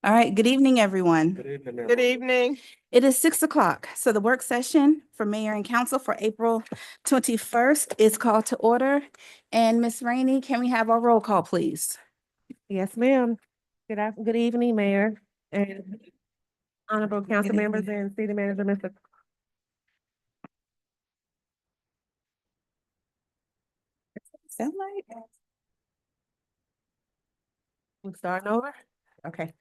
All right, good evening, everyone. Good evening. It is 6 o'clock, so the work session for mayor and council for April 21st is called to order. And Ms. Rainey, can we have our roll call, please? Yes, ma'am. Good evening, Mayor and honorable council members and city manager, Mr. Sound like? We starting over? Okay.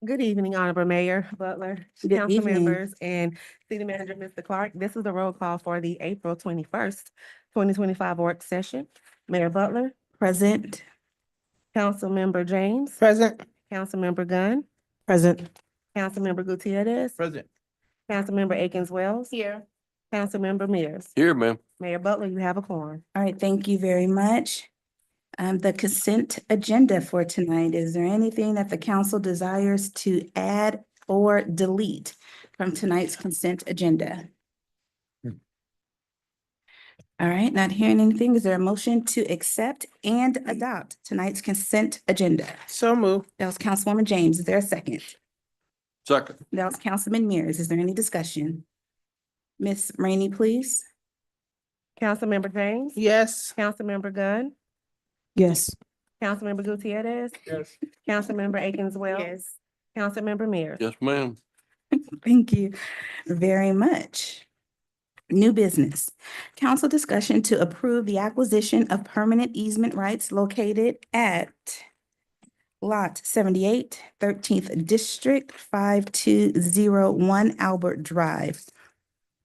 Good evening, honorable Mayor Butler, Good council evening. members and city manager, Mr. Clark. This is the roll call for the April 21st, 2025 work session. Mayor Butler, Present. Councilmember James, Present. Councilmember Gunn, Present. Councilmember Gutierrez, Present. Councilmember Akins Wells, Here. Councilmember Mears. Here, ma'am. Mayor Butler, you have a quorum. All right, thank you very much. The consent agenda for tonight, is there anything that the council desires to add or delete from tonight's consent agenda? All right, not hearing anything. Is there a motion to accept and adopt tonight's consent agenda? So move. That was Councilwoman James. Is there a second? Second. That was Councilman Mears. Is there any discussion? Ms. Rainey, please. Councilmember James, Yes. Councilmember Gunn, Yes. Councilmember Gutierrez, Yes. Councilmember Akins Wells, Councilmember Mears. Yes, ma'am. Thank you very much. New business. Council discussion to approve the acquisition of permanent easement rights located at Lot 78, 13th District, 5201 Albert Drive.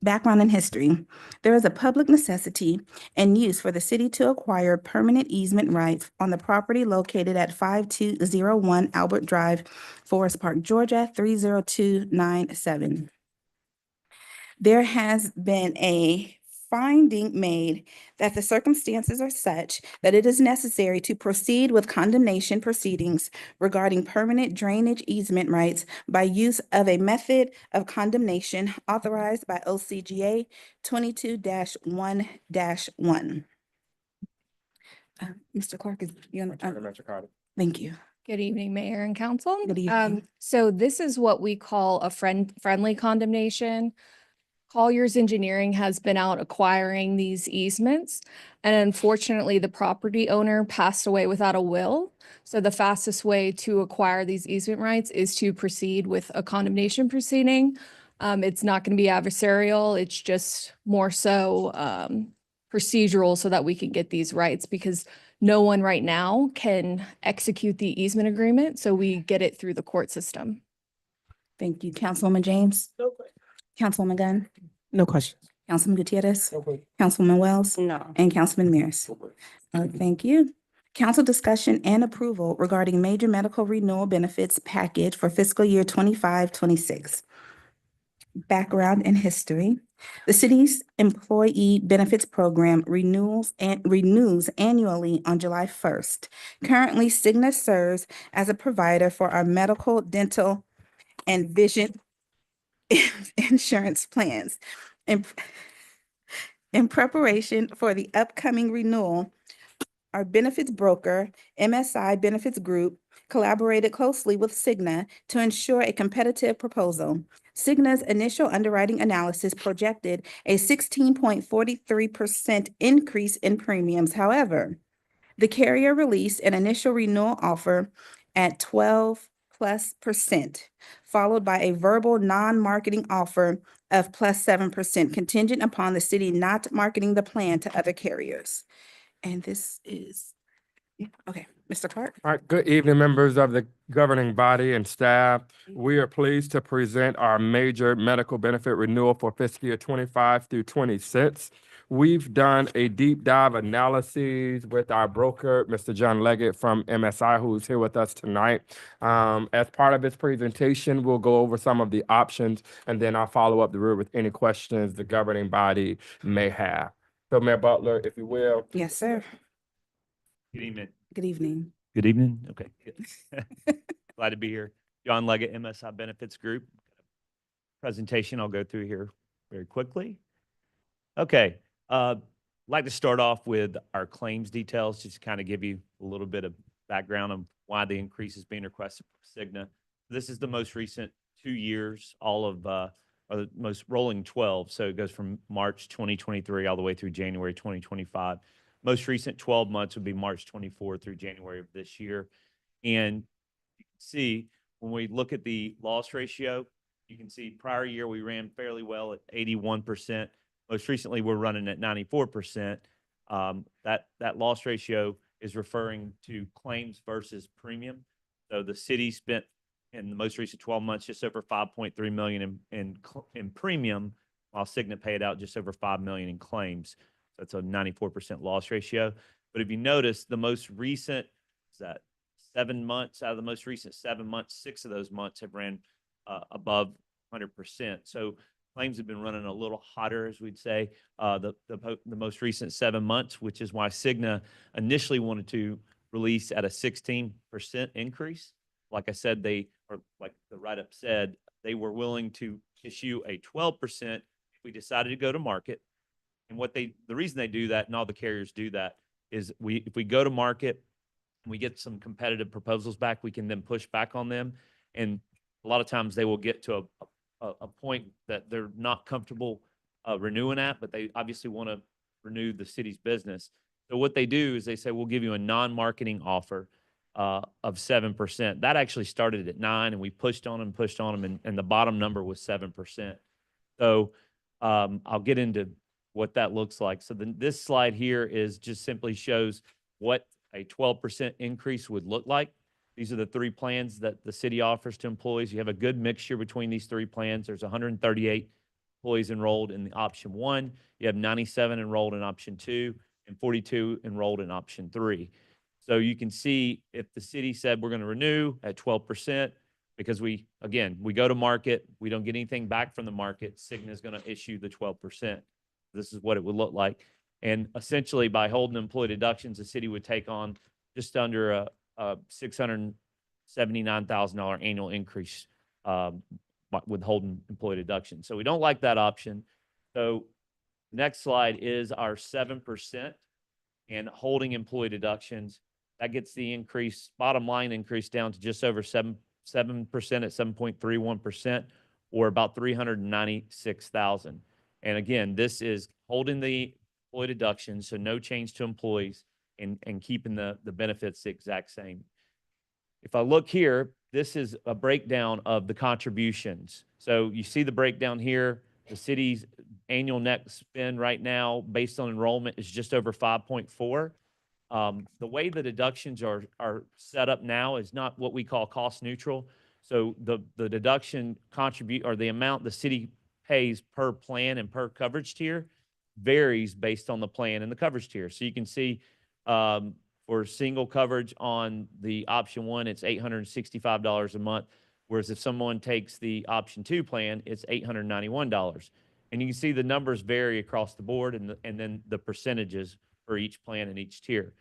Background and history. There is a public necessity and use for the city to acquire permanent easement rights on the property located at 5201 Albert Drive, Forest Park, Georgia, 30297. There has been a finding made that the circumstances are such that it is necessary to proceed with condemnation proceedings regarding permanent drainage easement rights by use of a method of condemnation authorized by OCGA 22-1-1. Mr. Clark, is you on? Thank you. Good evening, Mayor and Council. Good evening. So this is what we call a friendly condemnation. Colliers Engineering has been out acquiring these easements, and unfortunately, the property owner passed away without a will. So the fastest way to acquire these easement rights is to proceed with a condemnation proceeding. It's not going to be adversarial. It's just more so procedural so that we can get these rights, because no one right now can execute the easement agreement. So we get it through the court system. Thank you. Councilwoman James? No question. Councilwoman Gunn? No questions. Councilman Gutierrez? No question. Councilwoman Wells? No. And Councilman Mears. Thank you. Council discussion and approval regarding major medical renewal benefits package for fiscal year 25-26. Background and history. The city's employee benefits program renews annually on July 1st. Currently, Cigna serves as a provider for our medical, dental, and vision insurance plans. In preparation for the upcoming renewal, our benefits broker, MSI Benefits Group, collaborated closely with Cigna to ensure a competitive proposal. Cigna's initial underwriting analysis projected a 16.43% increase in premiums. However, the carrier released an initial renewal offer at 12+%, followed by a verbal non-marketing offer of +7%, contingent upon the city not marketing the plan to other carriers. And this is, okay, Mr. Clark. All right, good evening, members of the governing body and staff. We are pleased to present our major medical benefit renewal for fiscal year 25-26. We've done a deep dive analysis with our broker, Mr. John Leggett from MSI, who's here with us tonight. As part of his presentation, we'll go over some of the options, and then I'll follow up the room with any questions the governing body may have. So, Mayor Butler, if you will. Yes, sir. Good evening. Good evening. Good evening. Okay. Good. Glad to be here. John Leggett, MSI Benefits Group. Presentation I'll go through here very quickly. Okay. Like to start off with our claims details, just to kind of give you a little bit of background of why the increase is being requested from Cigna. This is the most recent 2 years, all of, or the most rolling 12. So it goes from March 2023 all the way through January 2025. Most recent 12 months would be March 24 through January of this year. And you can see when we look at the loss ratio, you can see prior year we ran fairly well at 81%. Most recently, we're running at 94%. That loss ratio is referring to claims versus premium. So the city spent in the most recent 12 months just over 5.3 million in premium, while Cigna paid out just over 5 million in claims. So that's a 94% loss ratio. But if you notice, the most recent, is that 7 months out of the most recent 7 months, 6 of those months have ran above 100%. So claims have been running a little hotter, as we'd say, the most recent 7 months, which is why Cigna initially wanted to release at a 16% increase. Like I said, or like the write-up said, they were willing to issue a 12% if we decided to go to market. And the reason they do that, and all the carriers do that, is if we go to market and we get some competitive proposals back, we can then push back on them. And a lot of times they will get to a point that they're not comfortable renewing at, but they obviously want to renew the city's business. So what they do is they say, we'll give you a non-marketing offer of 7%. That actually started at 9%, and we pushed on them, and the bottom number was 7%. So I'll get into what that looks like. So this slide here just simply shows what a 12% increase would look like. These are the 3 plans that the city offers to employees. You have a good mixture between these 3 plans. There's 138 employees enrolled in the option 1. You have 97 enrolled in option 2 and 42 enrolled in option 3. So you can see if the city said we're going to renew at 12%, because we go to market, we don't get anything back from the market, Cigna is going to issue the 12%. This is what it would look like. And essentially by holding employee deductions, the city would take on just under a $679,000 annual increase with holding employee deductions. So we don't like that option. So next slide is our 7% and holding employee deductions. That gets the increase, bottom line increase down to just over 7% at 7.31%, or about $396,000. And again, this is holding the employee deductions, so no change to employees, and keeping the benefits the exact same. If I look here, this is a breakdown of the contributions. So you see the breakdown here. The city's annual net spend right now, based on enrollment, is just over 5.4. The way the deductions are set up now is not what we call cost neutral. So the deduction or the amount the city pays per plan and per coverage tier varies based on the plan and the coverage tier. So you can see for single coverage on the option 1, it's $865 a month. Whereas if someone takes the option 2 plan, it's $891. And you can see the numbers vary across the board, and then the percentages for each plan and each tier.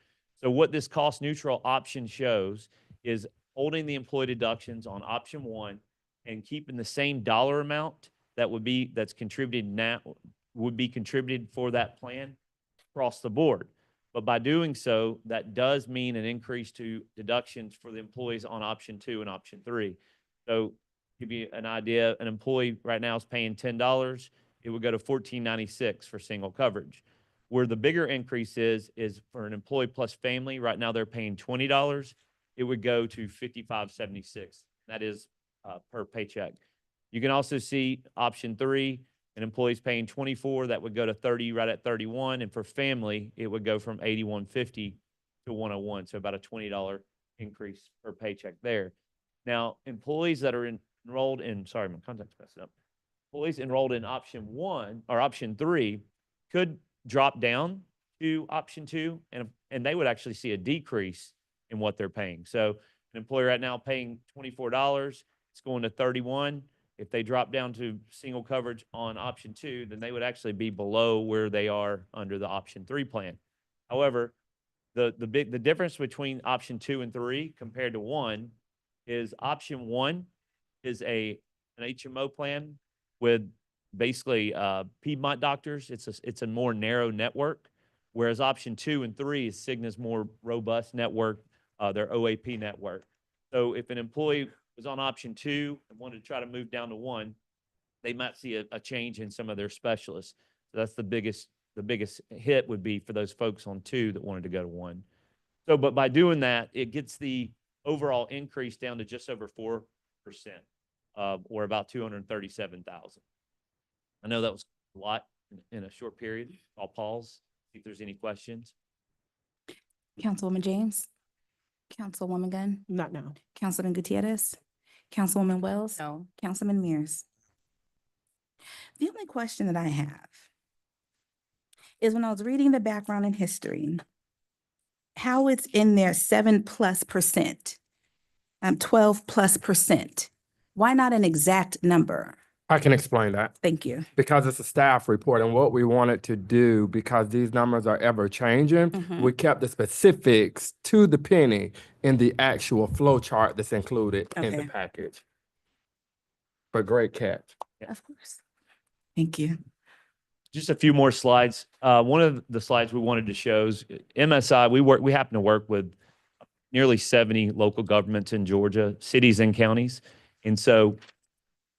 So what this cost neutral option shows is holding the employee deductions on option 1 and keeping the same dollar amount that's contributed now would be contributed for that plan across the board. But by doing so, that does mean an increase to deductions for the employees on option 2 and option 3. So give you an idea, an employee right now is paying $10. It would go to $14.96 for single coverage. Where the bigger increase is for an employee plus family. Right now they're paying $20. It would go to $55.76. That is per paycheck. You can also see option 3, an employee's paying $24. That would go to $30, right at $31. And for family, it would go from $81.50 to $101. So about a $20 increase per paycheck there. Now, employees that are enrolled in, sorry, my contact's messed up. Employees enrolled in option 1 or option 3 could drop down to option 2, and they would actually see a decrease in what they're paying. So an employee right now paying $24, it's going to $31. If they drop down to single coverage on option 2, then they would actually be below where they are under the option 3 plan. However, the difference between option 2 and 3 compared to 1 is option 1 is an HMO plan with basically Piedmont doctors. It's a more narrow network, whereas option 2 and 3 is Cigna's more robust network their OAP network. So if an employee was on option 2 and wanted to try to move down to 1, they might see a change in some of their specialists. So that's the biggest hit would be for those folks on 2 that wanted to go to 1. So, but by doing that, it gets the overall increase down to just over 4%, or about 237,000. I know that was a lot in a short period. I'll pause, see if there's any questions. Councilwoman James? Councilwoman Gunn? Not now. Councilman Gutierrez? Councilwoman Wells? No. Councilman Mears? The only question that I have is when I was reading the background and history, how it's in there 7+%, 12+%. Why not an exact number? I can explain that. Thank you. Because it's a staff report and what we wanted to do, because these numbers are ever changing, Mhm. we kept the specifics to the penny in the actual flow chart that's included in the Okay. package. But great catch. Of course. Thank you. Just a few more slides. One of the slides we wanted to show is MSI. We happen to work with nearly 70 local governments in Georgia, cities and counties. And so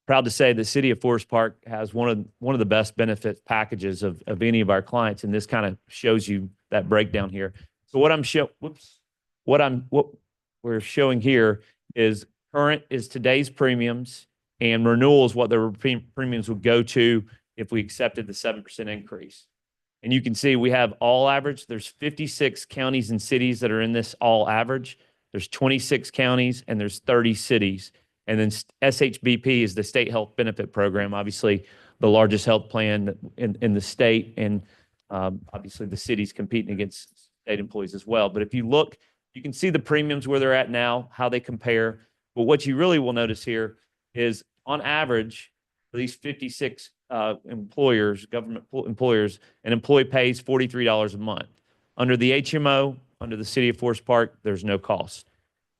proud to say the city of Forest Park has one of the best benefit packages of any of our clients. And this kind of shows you that breakdown here. So what we're showing here is current is today's premiums, and renewal is what the premiums would go to if we accepted the 7% increase. And you can see we have all average. There's 56 counties and cities that are in this all average. There's 26 counties and there's 30 cities. And then SHBP is the state health benefit program, obviously the largest health plan in the state. And obviously the city's competing against state employees as well. But if you look, you can see the premiums where they're at now, how they compare. But what you really will notice here is on average, for these 56 employers, government employers, an employee pays $43 a month. Under the HMO, under the city of Forest Park, there's no cost.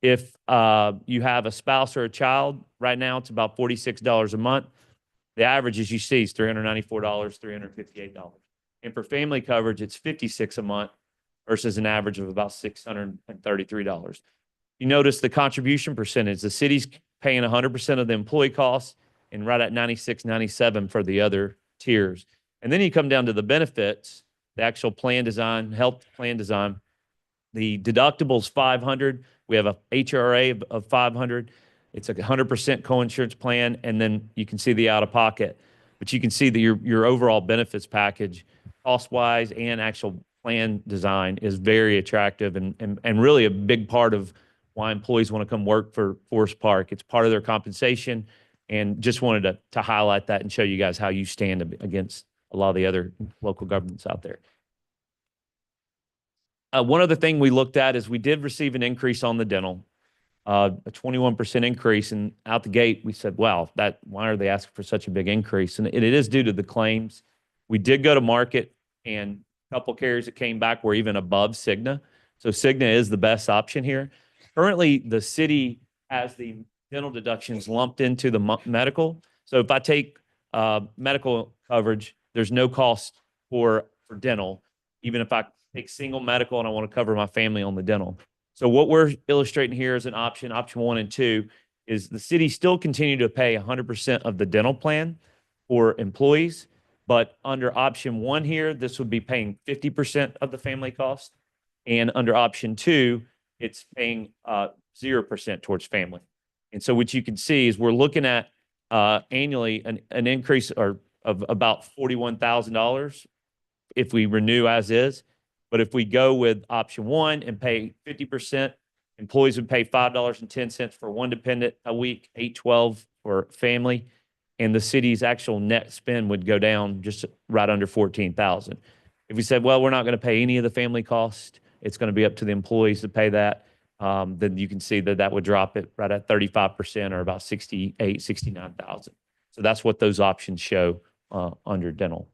If you have a spouse or a child, right now it's about $46 a month. The average, as you see, is $394, $358. And for family coverage, it's $56 a month versus an average of about $633. You notice the contribution percentage. The city's paying 100% of the employee costs and right at 96, 97 for the other tiers. And then you come down to the benefits, the actual plan design, health plan design. The deductible's 500. We have a HRA of 500. It's a 100% co-insurance plan. And then you can see the out-of-pocket. But you can see that your overall benefits package, cost-wise and actual plan design, is very attractive and really a big part of why employees want to come work for Forest Park. It's part of their compensation, and just wanted to highlight that and show you guys how you stand against a lot of the other local governments out there. One other thing we looked at is we did receive an increase on the dental, a 21% increase, and out the gate we said, wow, why are they asking for such a big increase? And it is due to the claims. We did go to market, and a couple carriers that came back were even above Cigna. So Cigna is the best option here. Currently, the city has the dental deductions lumped into the medical. So if I take medical coverage, there's no cost for dental, even if I take single medical and I want to cover my family on the dental. So what we're illustrating here is an option 1 and 2, is the city still continue to pay 100% of the dental plan for employees, but under option 1 here, this would be paying 50% of the family cost. And under option 2, it's paying 0% towards family. And so what you can see is we're looking at annually an increase of about $41,000 if we renew as is. But if we go with option 1 and pay 50%, employees would pay $5.10 for one dependent a week, $8.12 for family, and the city's actual net spend would go down just right under $14,000. If we said, well, we're not going to pay any of the family cost, it's going to be up to the employees to pay that, then you can see that would drop it right at 35% or about $68,000, $69,000. So that's what those options show under dental.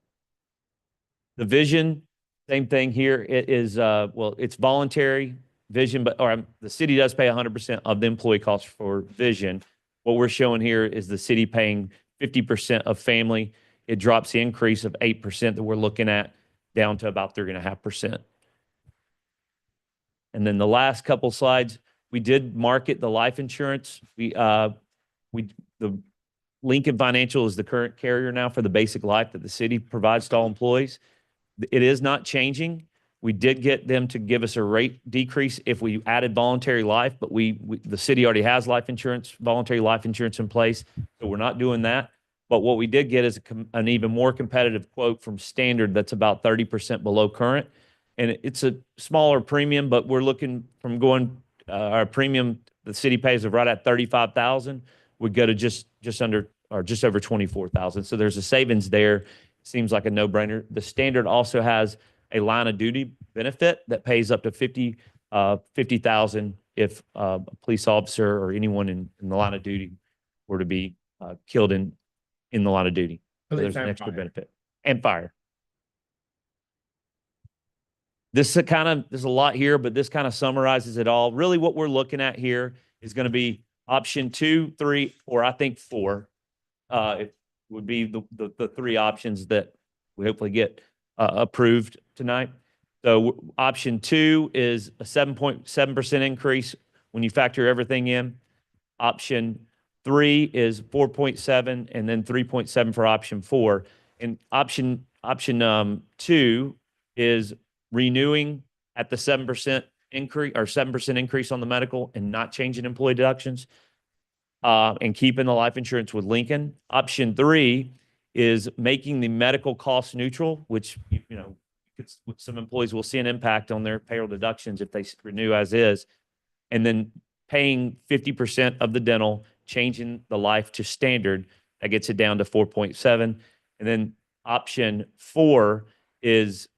The vision, same thing here. It is, well, it's voluntary vision, but the city does pay 100% of the employee costs for vision. What we're showing here is the city paying 50% of family. It drops the increase of 8% that we're looking at down to about 3.5%. And then the last couple slides, we did market the life insurance. The Lincoln Financial is the current carrier now for the basic life that the city provides to all employees. It is not changing. We did get them to give us a rate decrease if we added voluntary life, but the city already has life insurance, voluntary life insurance in place, so we're not doing that. But what we did get is an even more competitive quote from Standard that's about 30% below current. And it's a smaller premium, but we're looking from going, our premium the city pays of right at 35,000 would go to just under or just over 24,000. So there's a savings there. Seems like a no-brainer. The Standard also has a line of duty benefit that pays up to 50,000 if a police officer or anyone in the line of duty were to be killed in the line of duty. So there's an extra benefit. And fire. There's a lot here, but this kind of summarizes it all. Really what we're looking at here is going to be option 2, 3, or I think 4. It would be the 3 options that we hopefully get approved tonight. So option 2 is a 7.7% increase when you factor everything in. Option 3 is 4.7, and then 3.7 for option 4. And option 2 is renewing at the 7% increase or 7% increase on the medical and not changing employee deductions, and keeping the life insurance with Lincoln. Option 3 is making the medical cost neutral, which, some employees will see an impact on their payroll deductions if they renew as is, and then paying 50% of the dental, changing the life to Standard. That gets it down to 4.7. And then option 4 is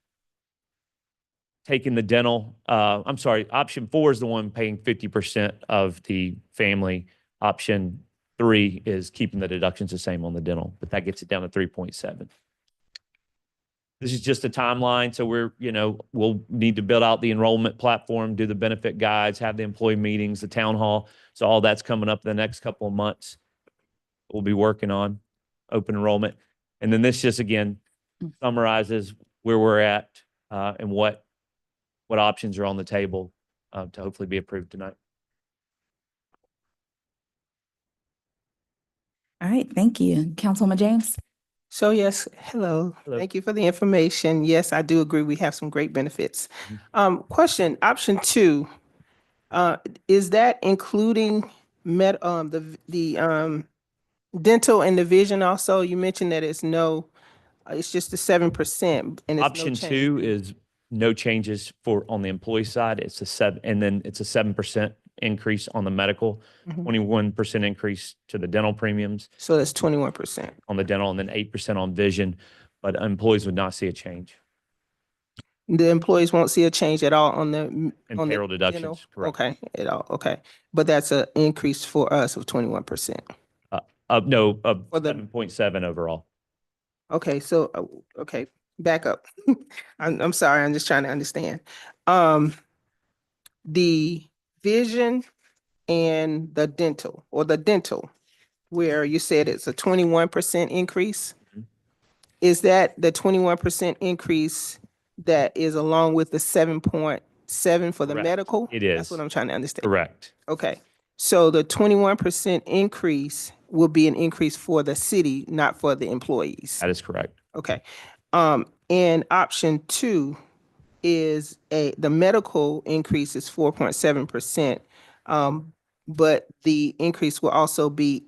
taking the dental, option 4 is the one paying 50% of the family. Option 3 is keeping the deductions the same on the dental, but that gets it down to 3.7. This is just a timeline. So we'll need to build out the enrollment platform, do the benefit guides, have the employee meetings, the town hall. So all that's coming up in the next couple of months. We'll be working on open enrollment. And then this just, again, summarizes where we're at and what options are on the table to hopefully be approved tonight. All right, thank you. Councilwoman James? So yes, hello. Hello. Thank you for the information. Yes, I do agree. We have some great benefits. Question, option 2, is that including the dental and the vision also? You mentioned that it's just the 7% and it's Option 2 is no changes on the employee side. It's a 7% increase on the medical, 21% increase to the dental premiums So that's 21%. on the dental, and then 8% on vision. But employees would not see a change The employees won't see a change at all on the in on the payroll deductions. dental? Correct. Okay, at all. Okay, but that's an increase for us of 21%. No, of For the- 7.7 overall. Okay, so, okay, back up. I'm sorry, I'm just trying to understand. The vision and the dental, where you said it's a 21% increase? Mhm. Is that the 21% increase that is along with the 7.7 for the Correct. medical? It That's is. what I'm trying to understand. Correct. Okay, so the 21% increase will be an increase for the city, not for the employees? That is correct. Okay. And option 2 is the medical increase is 4.7%. But the increase will also be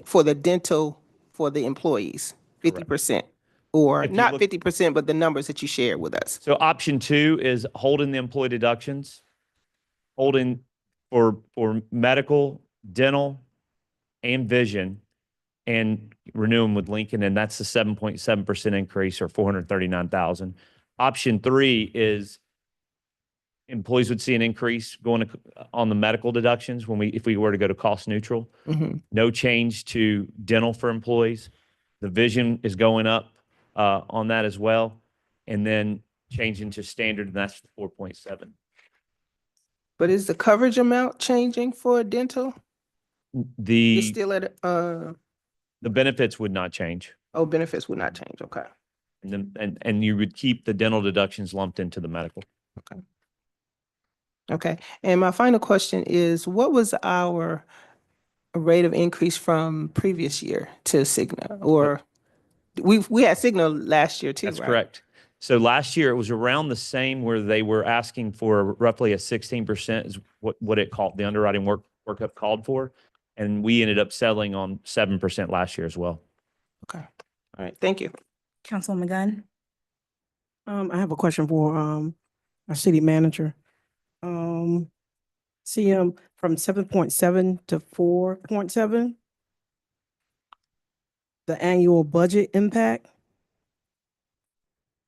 for the dental, for the employees, 50%. Or If you not look- 50%, but the numbers that you shared with us. So option 2 is holding the employee deductions, holding for medical, dental, and vision, and renewing with Lincoln, and that's the 7.7% increase, or 439,000. Option 3 is employees would see an increase on the medical deductions if we were to go to cost neutral. Mhm. No change to dental for employees. The vision is going up on that as well, and then changing to Standard, and that's the 4.7. But is the coverage amount changing for dental? It's The still at, benefits would not change, benefits would not change, okay. and then you would keep the dental deductions lumped into the medical. Okay, and my final question is, what was our rate of increase from previous year to Cigna? Or we had Cigna last year too, That's right? correct. So last year it was around the same where they were asking for roughly a 16% is what it called, the underwriting workup called for. And we ended up settling on 7% last year as well. Okay, all right, thank you. Councilwoman Gunn? I have a question for, our city manager. CM from 7.7 to 4.7. The annual budget impact.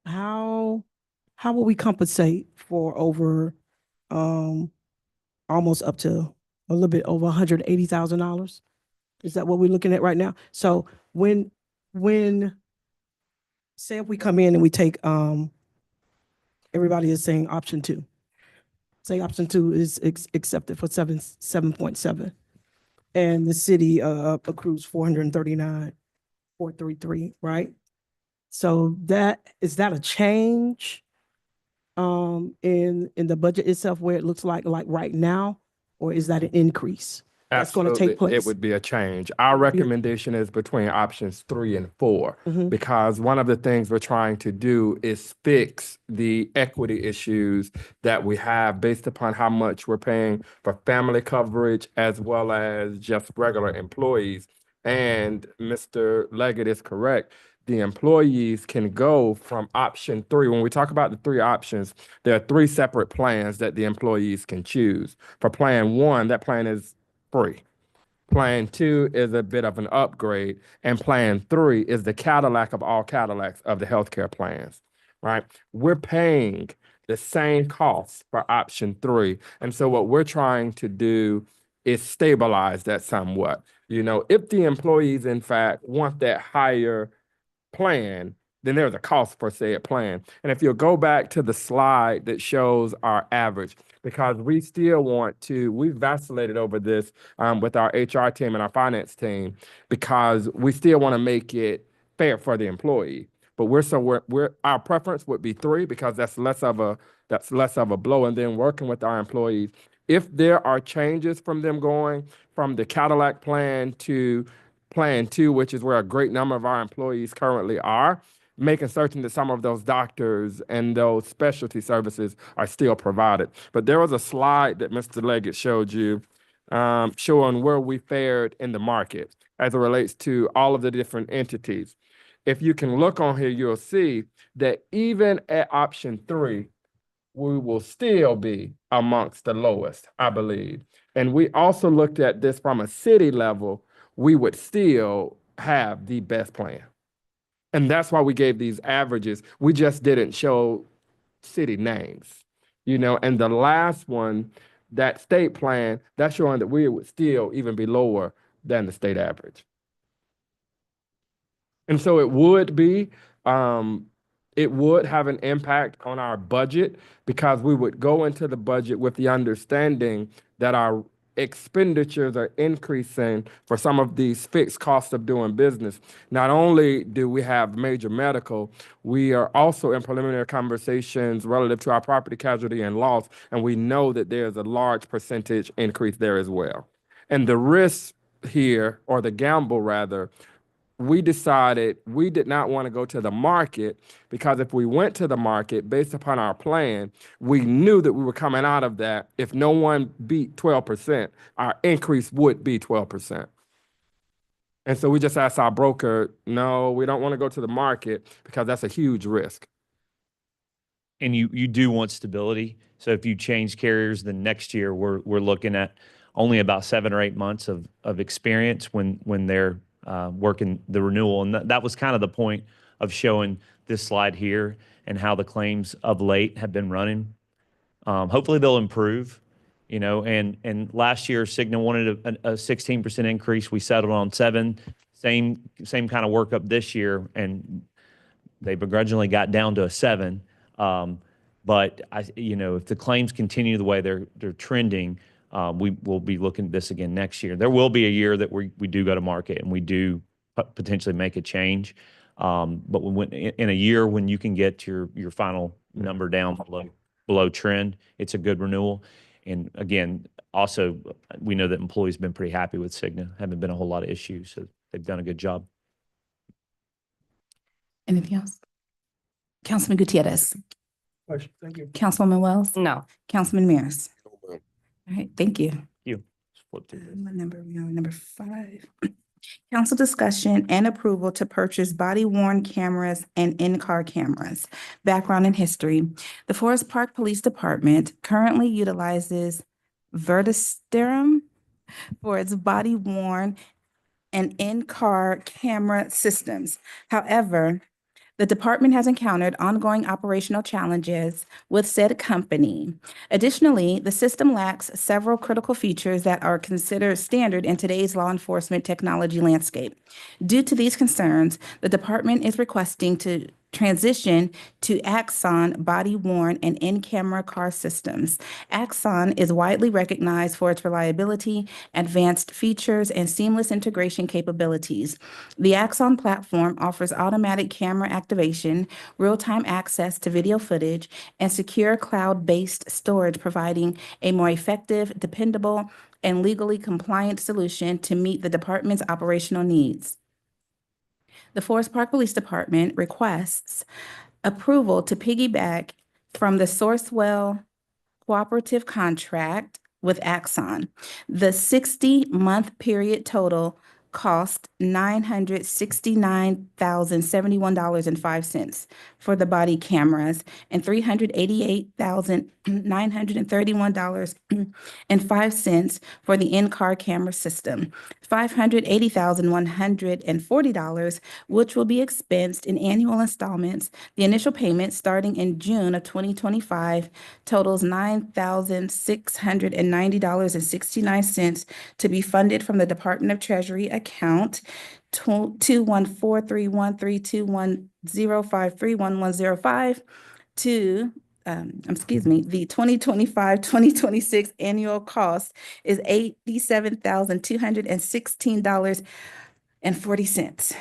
How will we compensate for over, almost up to a little bit over $180,000? Is that what we're looking at right now? So when, say if we come in and we take, everybody is saying option 2. Say option 2 is accepted for 7.7. And the city, accrues 439,433, right? So is that a change, in the budget itself where it looks like right now? Or is that an increase that's going to take Absolutely, place? it would be a change. Our recommendation is between options 3 and 4, Mhm. because one of the things we're trying to do is fix the equity issues that we have based upon how much we're paying for family coverage as well as just regular employees. And Mr. Leggett is correct. The employees can go from option 3. When we talk about the 3 options, there are 3 separate plans that the employees can choose. For plan 1, that plan is free. Plan 2 is a bit of an upgrade, and plan 3 is the Cadillac of all Cadillacs of the healthcare plans, right? We're paying the same cost for option 3. And so what we're trying to do is stabilize that somewhat. You know, if the employees in fact want that higher plan, then there's a cost for said plan. And if you'll go back to the slide that shows our average, because we still want to, we've vacillated over this with our HR team and our finance team, because we still want to make it fair for the employee. But we're our preference would be 3, because that's less of a blow. And then working with our employees, if there are changes from them going from the Cadillac plan to plan 2, which is where a great number of our employees currently are, making certain that some of those doctors and those specialty services are still provided. But there was a slide that Mr. Leggett showed you showing where we fared in the market as it relates to all of the different entities. If you can look on here, you'll see that even at option 3, we will still be amongst the lowest, I believe. And we also looked at this from a city level, we would still have the best plan. And that's why we gave these averages. We just didn't show city names, you know, and the last one, that state plan, that's showing that we would still even be lower than the state average. And so it would have an impact on our budget, because we would go into the budget with the understanding that our expenditures are increasing for some of these fixed costs of doing business. Not only do we have major medical, we are also in preliminary conversations relative to our property casualty and loss, and we know that there's a large percentage increase there as well. And the risk here, or the gamble rather, we decided we did not want to go to the market, because if we went to the market based upon our plan, we knew that we were coming out of that. If no one beat 12%, our increase would be 12%. And so we just asked our broker, no, we don't want to go to the market, because that's a huge risk. And you do want stability. So if you change carriers, then next year we're looking at only about 7 or 8 months of experience when they're working the renewal. And that was kind of the point of showing this slide here and how the claims of late have been running. Hopefully they'll improve, you know, and last year Cigna wanted a 16% increase. We settled on 7, same kind of workup this year, and they begrudgingly got down to a 7. But if the claims continue the way they're trending, we will be looking at this again next year. There will be a year that we do go to market and we do potentially make a change. But in a year when you can get your final number down below below trend. It's a good renewal. And again, also, we know that employees have been pretty happy with Cigna. Haven't been a whole lot of issues, so they've done a good job. Anything else? Councilman Gutierrez. Question, thank you. Councilwoman Wells. No. Councilman Mears. All right, thank you. You. Just flip through this. What number, we on number 5. Council discussion and approval to purchase body worn cameras and in-car cameras. Background and history. The Forest Park Police Department currently utilizes Vertisterum for its body worn and in-car camera systems. However, the department has encountered ongoing operational challenges with said company. Additionally, the system lacks several critical features that are considered standard in today's law enforcement technology landscape. Due to these concerns, the department is requesting to transition to Axon body-worn and in-camera car systems. Axon is widely recognized for its reliability, advanced features, and seamless integration capabilities. The Axon platform offers automatic camera activation, real-time access to video footage, and secure cloud-based storage, providing a more effective, dependable, and legally compliant solution to meet the department's operational needs. The Forest Park Police Department requests approval to piggyback from the Sourcewell cooperative contract with Axon. The 60-month period total cost $969,071.05 for the body cameras and $388,931.05 for the in-car camera system. $580,140, which will be expensed in annual installments. The initial payment starting in June of 2025 totals $9,690.69 to be funded from the Department of Treasury account 214313210531105 to the 2025-2026 annual cost is $87,216.40.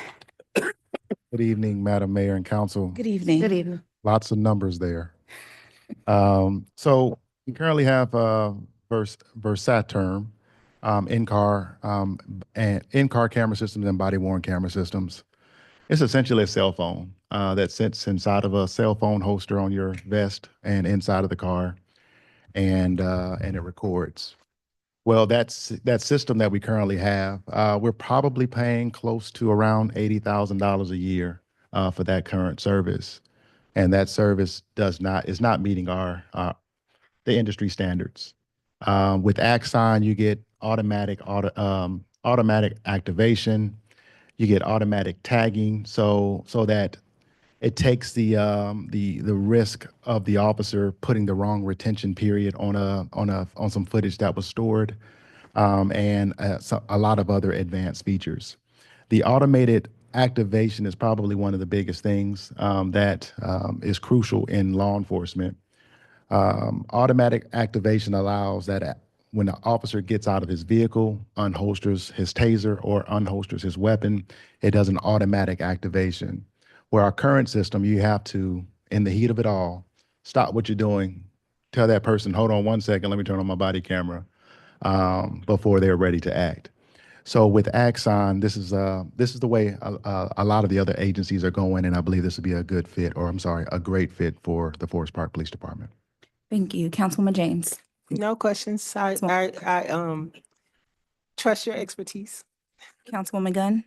Good evening, Madam Mayor and Council. Good evening. Good evening. Lots of numbers there. So we currently have Versaterm, in-car and in-car camera systems and body-worn camera systems. It's essentially a cell phone that sits inside of a cell phone holster on your vest and inside of the car, and it records. Well, that system that we currently have, we're probably paying close to around $80,000 a year for that current service, and that service is not meeting the industry standards. With Axon, you get automatic activation, you get automatic tagging, so that it takes the risk of the officer putting the wrong retention period on some footage that was stored, and a lot of other advanced features. The automated activation is probably one of the biggest things that is crucial in law enforcement. Automatic activation allows that when the officer gets out of his vehicle, unholsters his taser or unholsters his weapon, it does an automatic activation. Where our current system, you have to, in the heat of it all, stop what you're doing, tell that person, hold on 1 second, let me turn on my body camera before they're ready to act. So with Axon, this is the way a lot of the other agencies are going, and I believe this would be a good fit, or I'm sorry, a great fit for the Forest Park Police Department. Thank you. Councilwoman James. No questions. I trust your expertise. Councilwoman Gunn.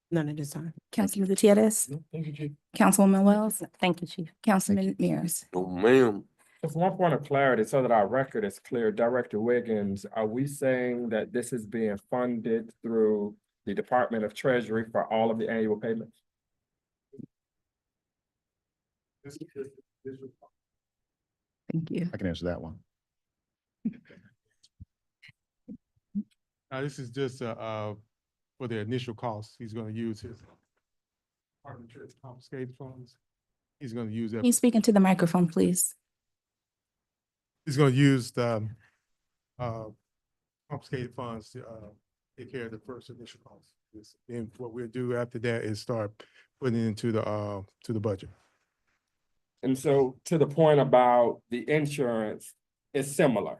None at this time. Councilman Gutierrez. Thank you, Chief. Councilwoman Wells. Thank you, Chief. Councilman Mears. Oh, ma'am. Just one point of clarity so that our record is clear. Director Wiggins, are we saying that this is being funded through the Department of Treasury for all of the annual payments? Thank you. I can answer that one. This is just for the initial cost. He's going to use his Department of Treasury confiscated funds. He's going to use that. Can you speak into the microphone, please? He's going to use the confiscated funds to take care of the first initial cost. Then what we'll do after that is start putting it into the budget. And so to the point about the insurance, it's similar.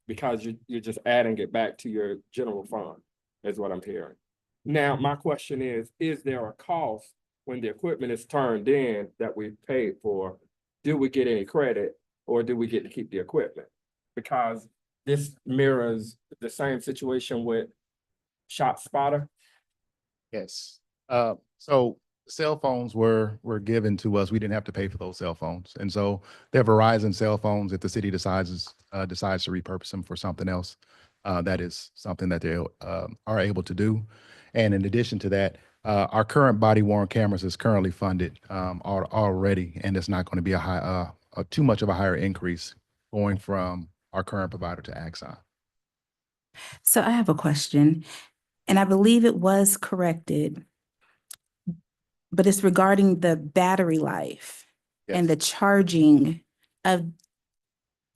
Because you're just adding it back to your general fund, is what I'm hearing. Now, my question is there a cost when the equipment is turned in that we paid for? Do we get any credit or do we get to keep the equipment? Because this mirrors the same situation with ShotSpotter. Yes. So cell phones were given to us. We didn't have to pay for those cell phones. And so they're Verizon cell phones. If the city decides to repurpose them for something else, that is something that they are able to do. And in addition to that, our current body worn cameras is currently funded already, and it's not going to be too much of a higher increase going from our current provider to Axon. So I have a question, and I believe it was corrected, but it's regarding the battery life and the Yes. charging of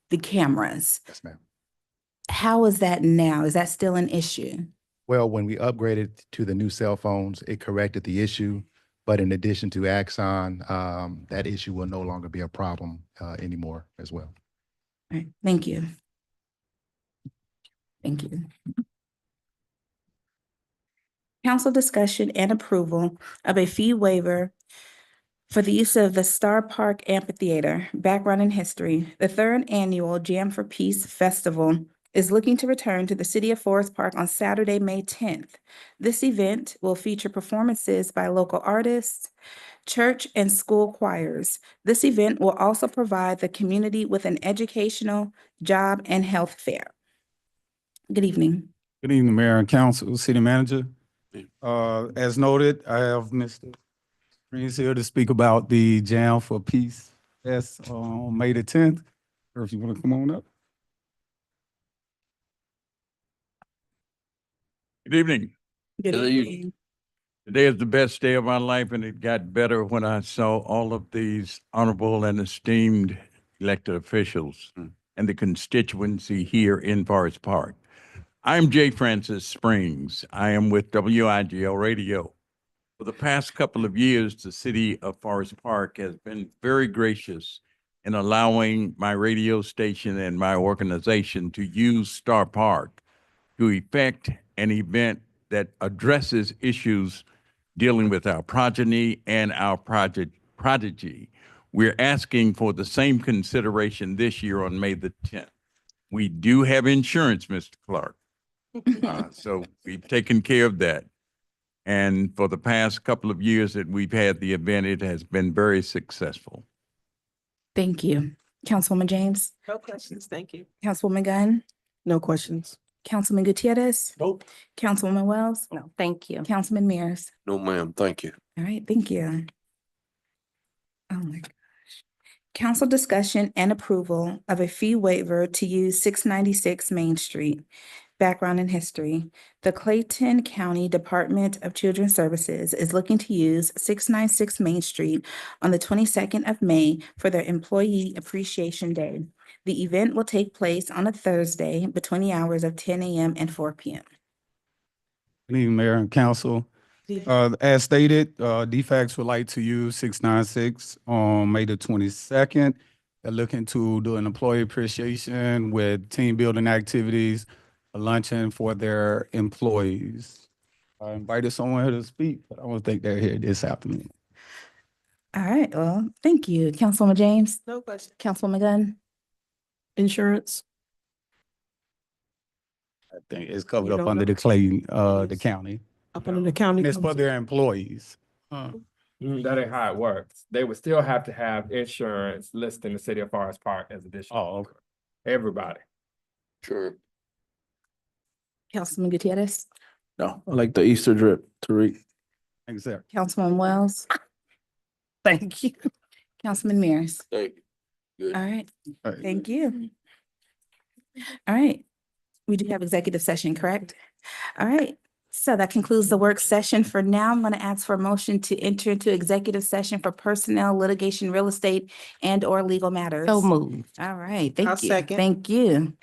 the cameras. Yes, ma'am. How is that now? Is that still an issue? Well, when we upgraded to the new cell phones, it corrected the issue. But in addition to Axon, that issue will no longer be a problem anymore as well. All right, thank you. Thank you. Council discussion and approval of a fee waiver for the use of the Star Park Amphitheater. Background and history. The third annual Jam for Peace Festival is looking to return to the city of Forest Park on Saturday, May 10th. This event will feature performances by local artists, church and school choirs. This event will also provide the community with an educational, job, and health fair. Good evening. Good evening, Mayor and Council, City Manager. As noted, I have Mr. Springs here to speak about the Jam for Peace Fest on May the 10th. Or if you want to come on up. Good evening. Good Good evening. Today is the best day of my life, and it got better when I saw all of these honorable and esteemed elected officials and the constituency here in Forest Park. I'm Jay Francis Springs. I am with WIGL Radio. For the past couple of years, the city of Forest Park has been very gracious in allowing my radio station and my organization to use Star Park to effect an event that addresses issues dealing with our progeny and our prodigy. We're asking for the same consideration this year on May the 10th. We do have insurance, Mr. Clark. So we've taken care of that. And for the past couple of years that we've had the event, it has been very successful. Thank you. Councilwoman James, No questions, thank you. Councilwoman Gunn, No questions. Councilman Gutierrez, Nope. Councilwoman Wells, No, thank you. Councilman Mears. No, ma'am, thank you. All right, thank you. Oh my gosh. Council discussion and approval of a fee waiver to use 696 Main Street. Background and history. The Clayton County Department of Children's Services is looking to use 696 Main Street on the 22nd of May for their Employee Appreciation Day. The event will take place on a Thursday between the hours of 10 a.m. and 4 p.m. Good evening, Mayor and Council. As stated, DFACS would like to use 696 on May the 22nd. They're looking to do an employee appreciation with team building activities, a luncheon for their employees. I invited someone here to speak, but I don't think they're here this afternoon. All right, well, thank you. Councilwoman James, No questions. Councilwoman Gunn. Insurance? I think it's covered You up don't under know? the Clayton, the Yes. county. Up under the county? It's for their employees. That ain't how it works. They would still have to have insurance listed in the city of Forest Park as additional. Oh, okay. Everybody. Sure. Councilman Gutierrez, No, I like the Easter drip, Tariq. Thanks, sir. Councilman Wells. Thank you. Councilman Mears. Thank you. Good. All right, All right. thank you. All right, we do have executive session, correct? All right, so that concludes the work session. For now, I'm going to ask for a motion to enter into executive session for personnel, litigation, real estate, and or legal matters. So moved. All right, thank I'll you. second. Thank you.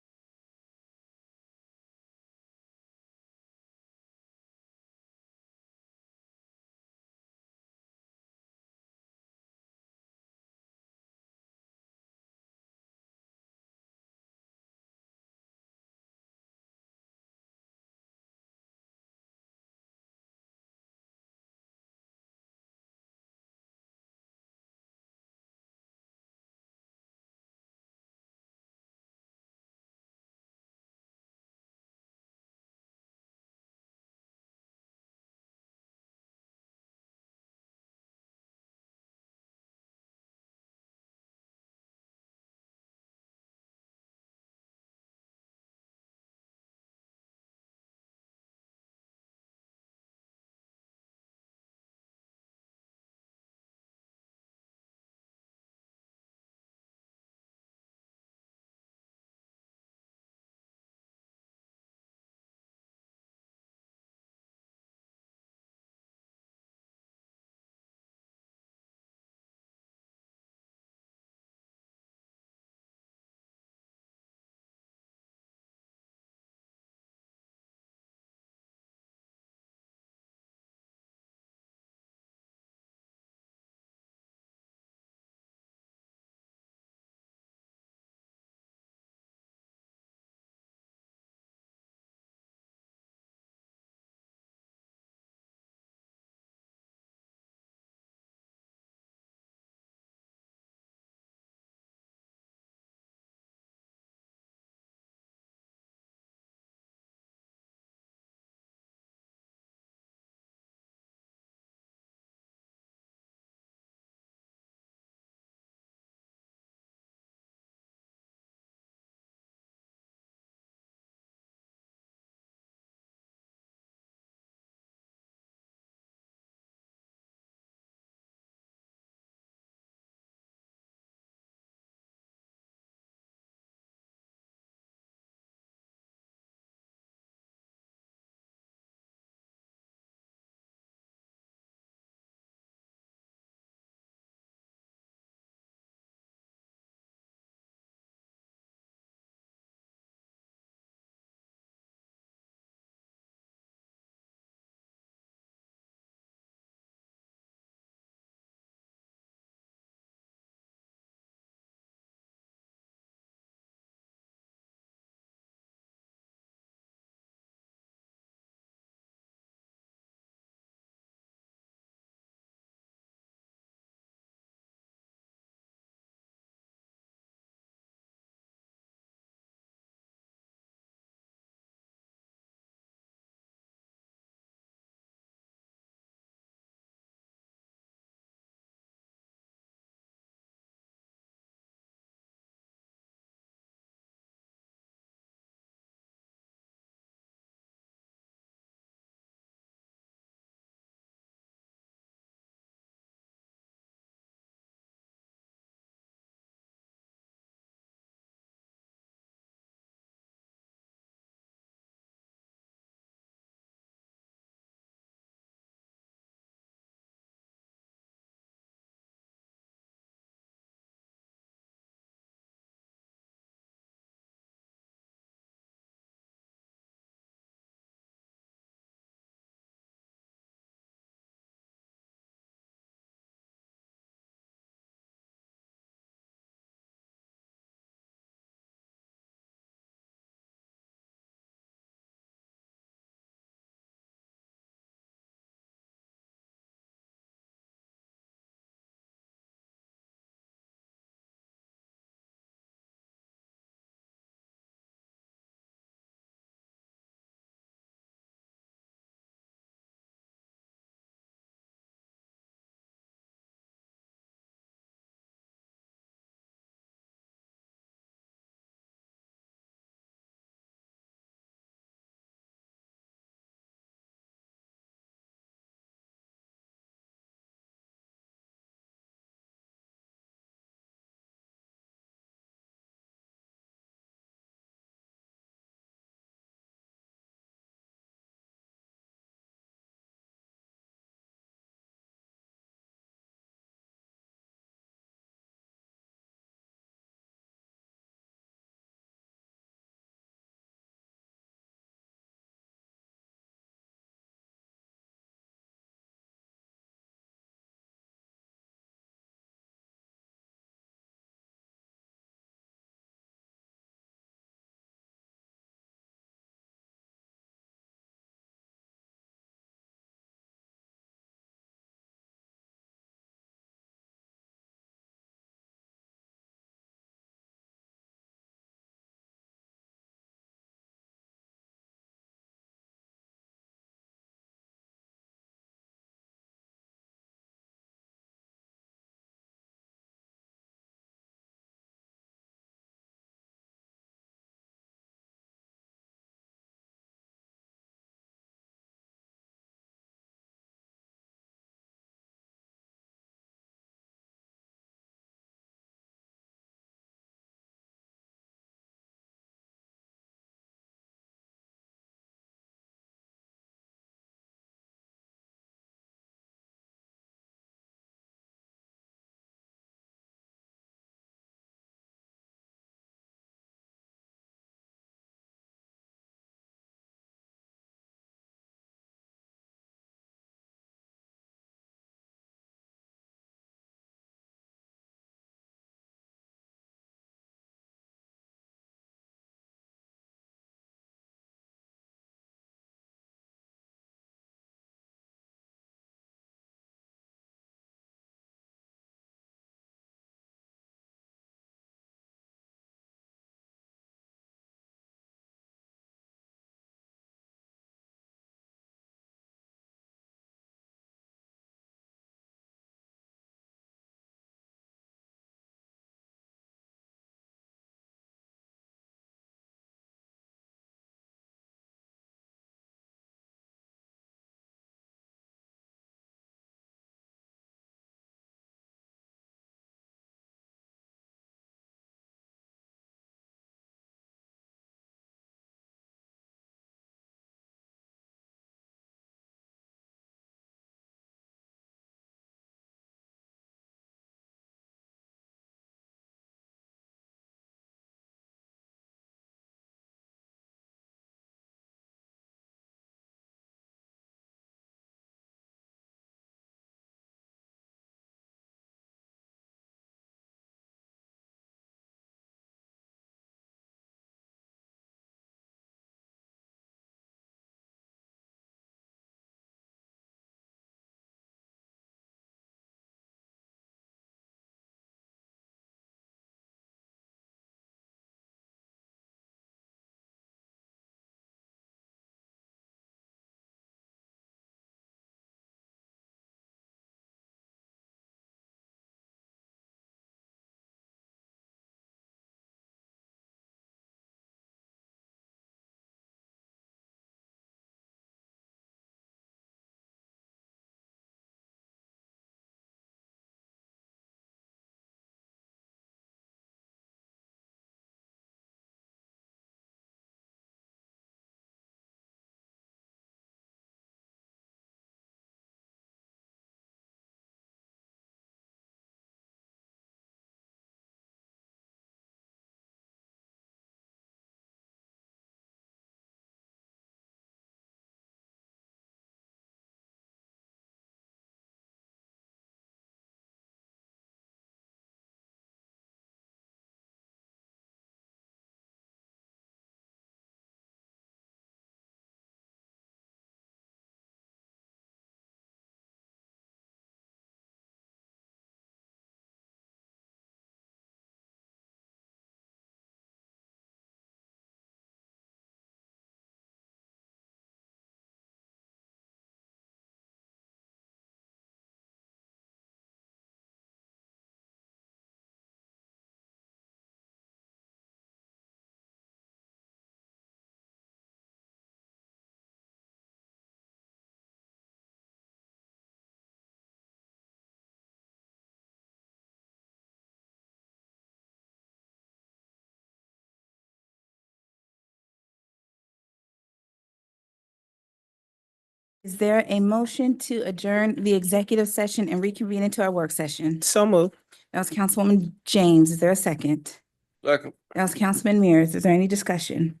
Is there a motion to adjourn the executive session and reconvene into our work session? So moved. That was Councilwoman James. Is there a second? Second. That was Councilman Mears. Is there any discussion?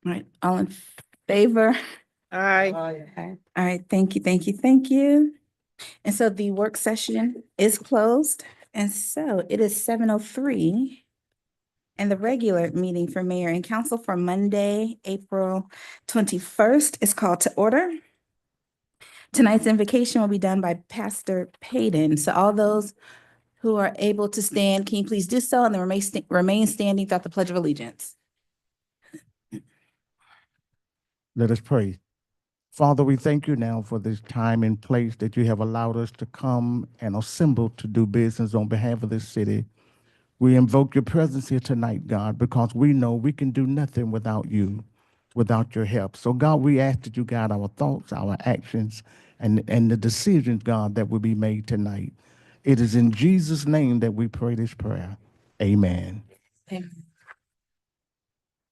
All right, all in favor? Aye. All right, thank you, thank you, thank you. And so the work session is closed. And so it is 7:03. And the regular meeting for mayor and council for Monday, April 21st is called to order. Tonight's invocation will be done by Pastor Payton. So all those who are able to stand, can you please do so and then remain standing throughout the Pledge of Allegiance. Let us pray. Father, we thank you now for this time and place that you have allowed us to come and assemble to do business on behalf of this city. We invoke your presence here tonight, God, because we know we can do nothing without you, without your help. So, God, we ask that you guide our thoughts, our actions, and the decisions, God, that will be made tonight. It is in Jesus' name that we pray this prayer. Amen.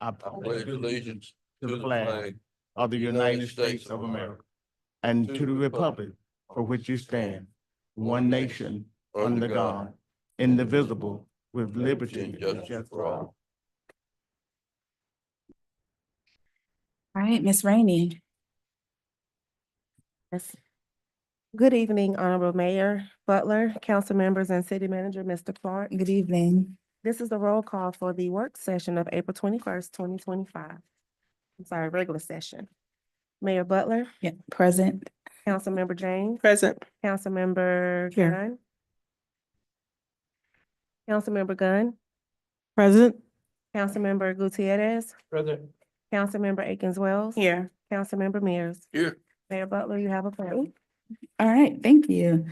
I Pledge allegiance to the flag of the United States of America and to the republic for which you stand, one nation, under God, indivisible, with liberty and justice for all. All right, Ms. Rainey. Yes. Good evening, Honorable Mayor Butler, council members, and City Manager, Mr. Clark. Good evening. This is the roll call for the work session of April 21st, 2025. I'm sorry, regular session. Mayor Butler, Yeah, present. Councilmember James, Present. Councilmember Here. Gunn. Councilmember Gunn, Present. Councilmember Gutierrez, Present. Councilmember Akins Wells. Here. Councilmember Mears. Here. Mayor Butler, you have a plan. All right, thank you.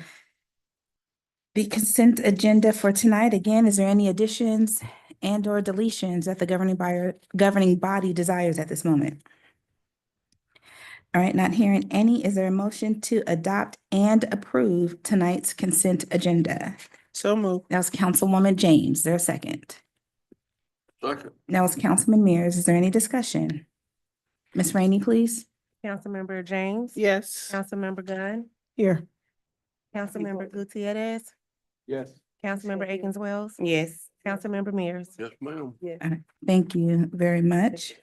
The consent agenda for tonight, again, is there any additions and or deletions that the governing body desires at this moment? All right, not hearing any, is there a motion to adopt and approve tonight's consent agenda? So moved. That was Councilwoman James. Is there a second? Second. That was Councilman Mears. Is there any discussion? Ms. Rainey, please. Councilmember James. Yes. Councilmember Gunn, Here. Councilmember Gutierrez, Yes. Councilmember Akins Wells, Yes. Councilmember Mears. Yes, ma'am. Thank you very much.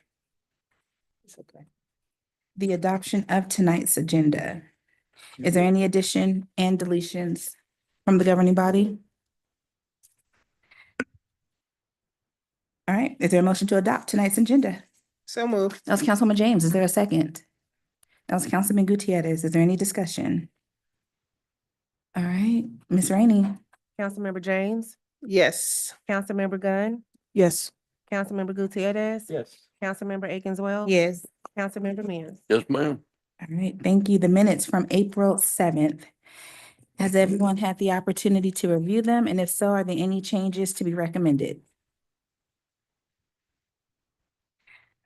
The adoption of tonight's agenda. Is there any addition and deletions from the governing body? All right, is there a motion to adopt tonight's agenda? So moved. That was Councilwoman James. Is there a second? That was Councilman Gutierrez. Is there any discussion? All right, Ms. Rainey. Councilmember James, Yes. Councilmember Gunn, Yes. Councilmember Gutierrez. Yes. Councilmember Akins Wells. Yes. Councilmember Mears. Yes, ma'am. All right, thank you. The minutes from April 7th. Has everyone had the opportunity to review them? And if so, are there any changes to be recommended?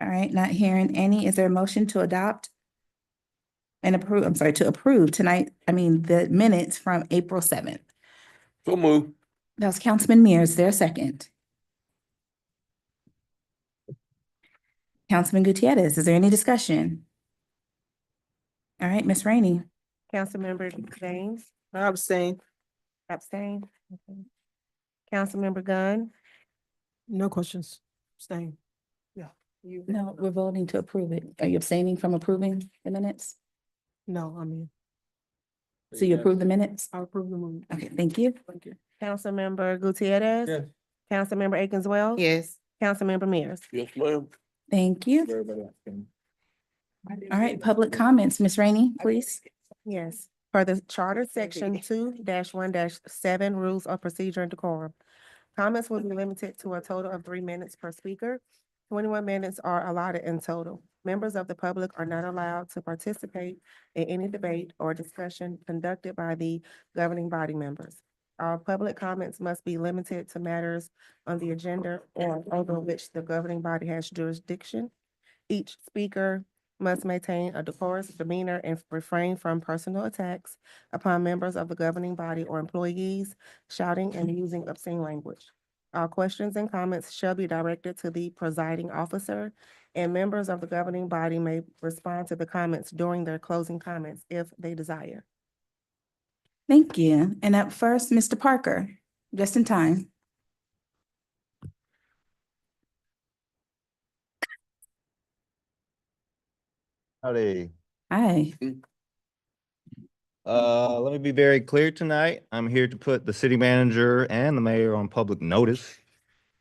All right, not hearing any. Is there a motion to adopt and approve, I'm sorry, to approve tonight, the minutes from April 7th? So move. That was Councilman Mears. Is there a second? Councilman Gutierrez, is there any discussion? All right, Ms. Rainey. Councilmember James, I abstain. abstain. Okay. Councilmember Gunn, No questions. Staying. No, we're voting to approve it. Are you abstaining from approving the minutes? No, I mean, So you approve the minutes? I approve the move. Okay, thank you. Thank you. Councilmember Gutierrez. Yes. Councilmember Akins Wells. Yes. Councilmember Mears. Yes, ma'am. Thank you. All right, public comments, Ms. Rainey, please. Yes, for the Charter Section 2-1-7 Rules of Procedure and Decorum. Comments will be limited to a total of 3 minutes per speaker. 21 minutes are allotted in total. Members of the public are not allowed to participate in any debate or discussion conducted by the governing body members. All public comments must be limited to matters on the agenda or over which the governing body has jurisdiction. Each speaker must maintain a decorous demeanor and refrain from personal attacks upon members of the governing body or employees, shouting and using obscene language. All questions and comments shall be directed to the presiding officer, and members of the governing body may respond to the comments during their closing comments if they desire. Thank you. And up first, Mr. Parker, just in time. Howdy. Hi. Let me be very clear tonight. I'm here to put the city manager and the mayor on public notice.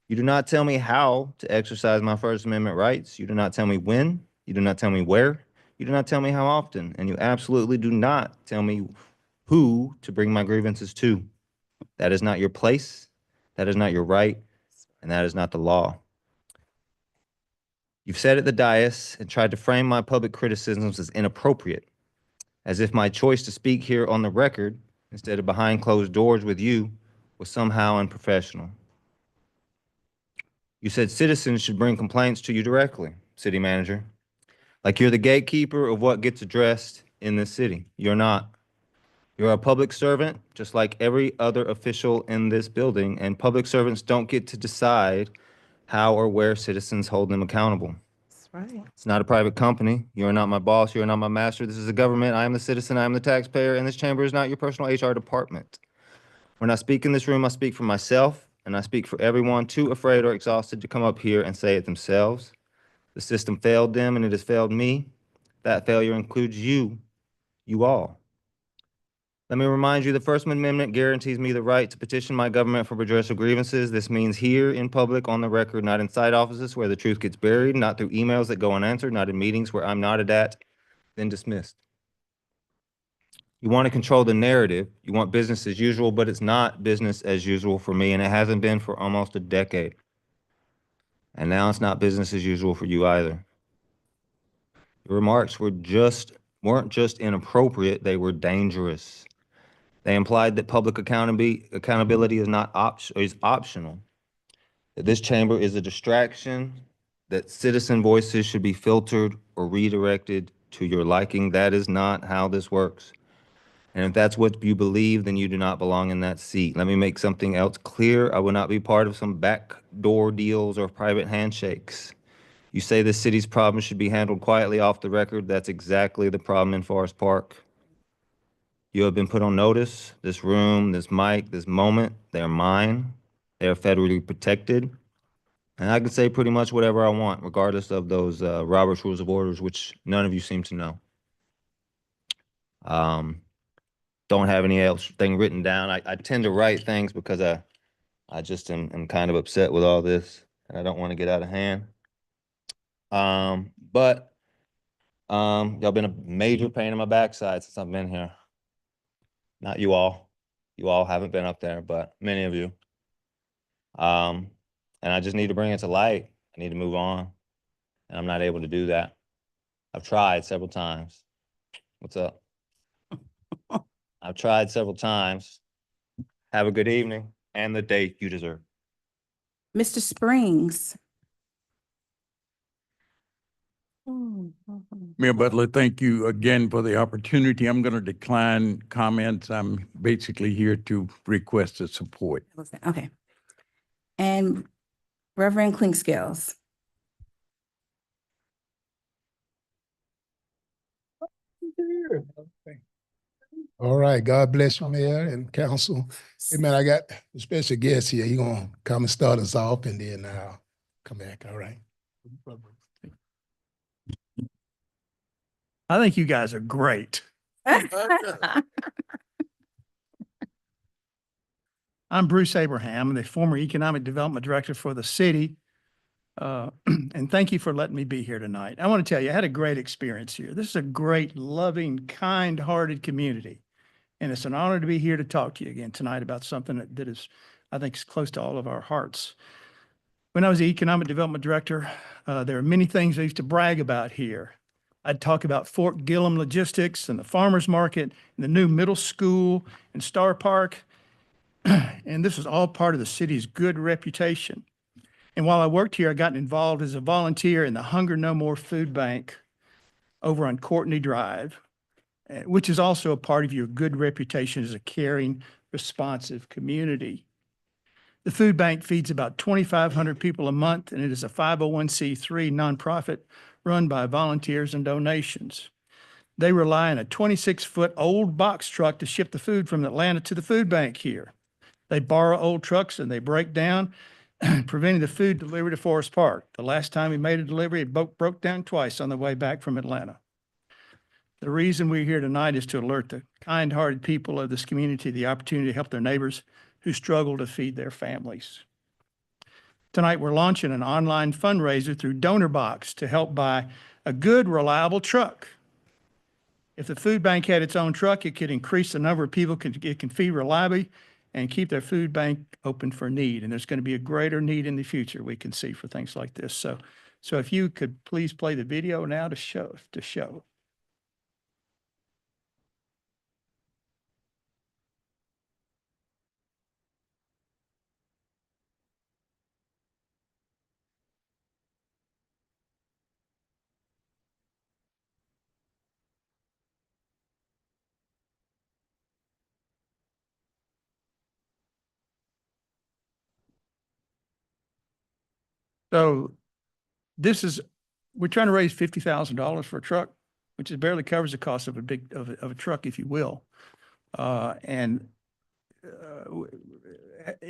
You do not tell me how to exercise my First Amendment rights. You do not tell me when. You do not tell me where. You do not tell me how often. And you absolutely do not tell me who to bring my grievances to. That is not your place. That is not your right. And that is not the law. You've said at the dais and tried to frame my public criticisms as inappropriate, as if my choice to speak here on the record instead of behind closed doors with you was somehow unprofessional. You said citizens should bring complaints to you directly, city manager, like you're the gatekeeper of what gets addressed in this city. You're not. You're a public servant, just like every other official in this building, and public servants don't get to decide how or where citizens hold them accountable. That's right. It's not a private company. You are not my boss. You are not my master. This is a government. I am the citizen. I am the taxpayer. And this chamber is not your personal HR department. When I speak in this room, I speak for myself, and I speak for everyone too afraid or exhausted to come up here and say it themselves. The system failed them, and it has failed me. That failure includes you all. Let me remind you, the First Amendment guarantees me the right to petition my government for redress of grievances. This means here in public, on the record, not in side offices where the truth gets buried, not through emails that go unanswered, not in meetings where I'm nodded at, then dismissed. You want to control the narrative. You want business as usual, but it's not business as usual for me, and it hasn't been for almost a decade. And now it's not business as usual for you either. Your remarks weren't just inappropriate, they were dangerous. They implied that public accountability is not optional, that this chamber is a distraction, that citizen voices should be filtered or redirected to your liking. That is not how this works. And if that's what you believe, then you do not belong in that seat. Let me make something else clear. I will not be part of some backdoor deals or private handshakes. You say the city's problems should be handled quietly off the record. That's exactly the problem in Forest Park. You have been put on notice. This room, this mic, this moment, they're mine. They are federally protected. And I can say pretty much whatever I want, regardless of those Robert's Rules of Orders, which none of you seem to know. Don't have any else thing written down. I tend to write things because I just am kind of upset with all this, and I don't want to get out of hand. But y'all been a major pain in my backside since I've been here. Not you all. You all haven't been up there, but many of you. And I just need to bring it to light. I need to move on. And I'm not able to do that. I've tried several times. What's up? I've tried several times. Have a good evening and the day you deserve. Mr. Springs. Mayor Butler, thank you again for the opportunity. I'm going to decline comments. I'm basically here to request the support. Okay. And Reverend Clinkscales. All right, God bless you, Mayor and Council. Hey, man, I got a special guest here. He gonna come and start us off, and then I'll come back, all right? I think you guys are great. I'm Bruce Abraham, the former Economic Development Director for the city. And thank you for letting me be here tonight. I want to tell you, I had a great experience here. This is a great, loving, kind-hearted community. And it's an honor to be here to talk to you again tonight about something that is, I think, is close to all of our hearts. When I was the Economic Development Director, there are many things I used to brag about here. I'd talk about Fort Gillem logistics and the farmer's market and the new middle school and Star Park. And this was all part of the city's good reputation. And while I worked here, I got involved as a volunteer in the Hunger No More Food Bank over on Courtney Drive, which is also a part of your good reputation as a caring, responsive community. The food bank feeds about 2,500 people a month, and it is a 501c3 nonprofit run by volunteers and donations. They rely on a 26-foot old box truck to ship the food from Atlanta to the food bank here. They borrow old trucks and they break down, preventing the food delivery to Forest Park. The last time we made a delivery, it broke down twice on the way back from Atlanta. The reason we're here tonight is to alert the kind-hearted people of this community the opportunity to help their neighbors who struggle to feed their families. Tonight, we're launching an online fundraiser through DonorBox to help buy a good, reliable truck. If the food bank had its own truck, it could increase the number of people it can feed reliably and keep their food bank open for need. And there's going to be a greater need in the future we can see for things like this. So if you could please play the video now to show. So we're trying to raise $50,000 for a truck, which barely covers the cost of a truck, if you will. In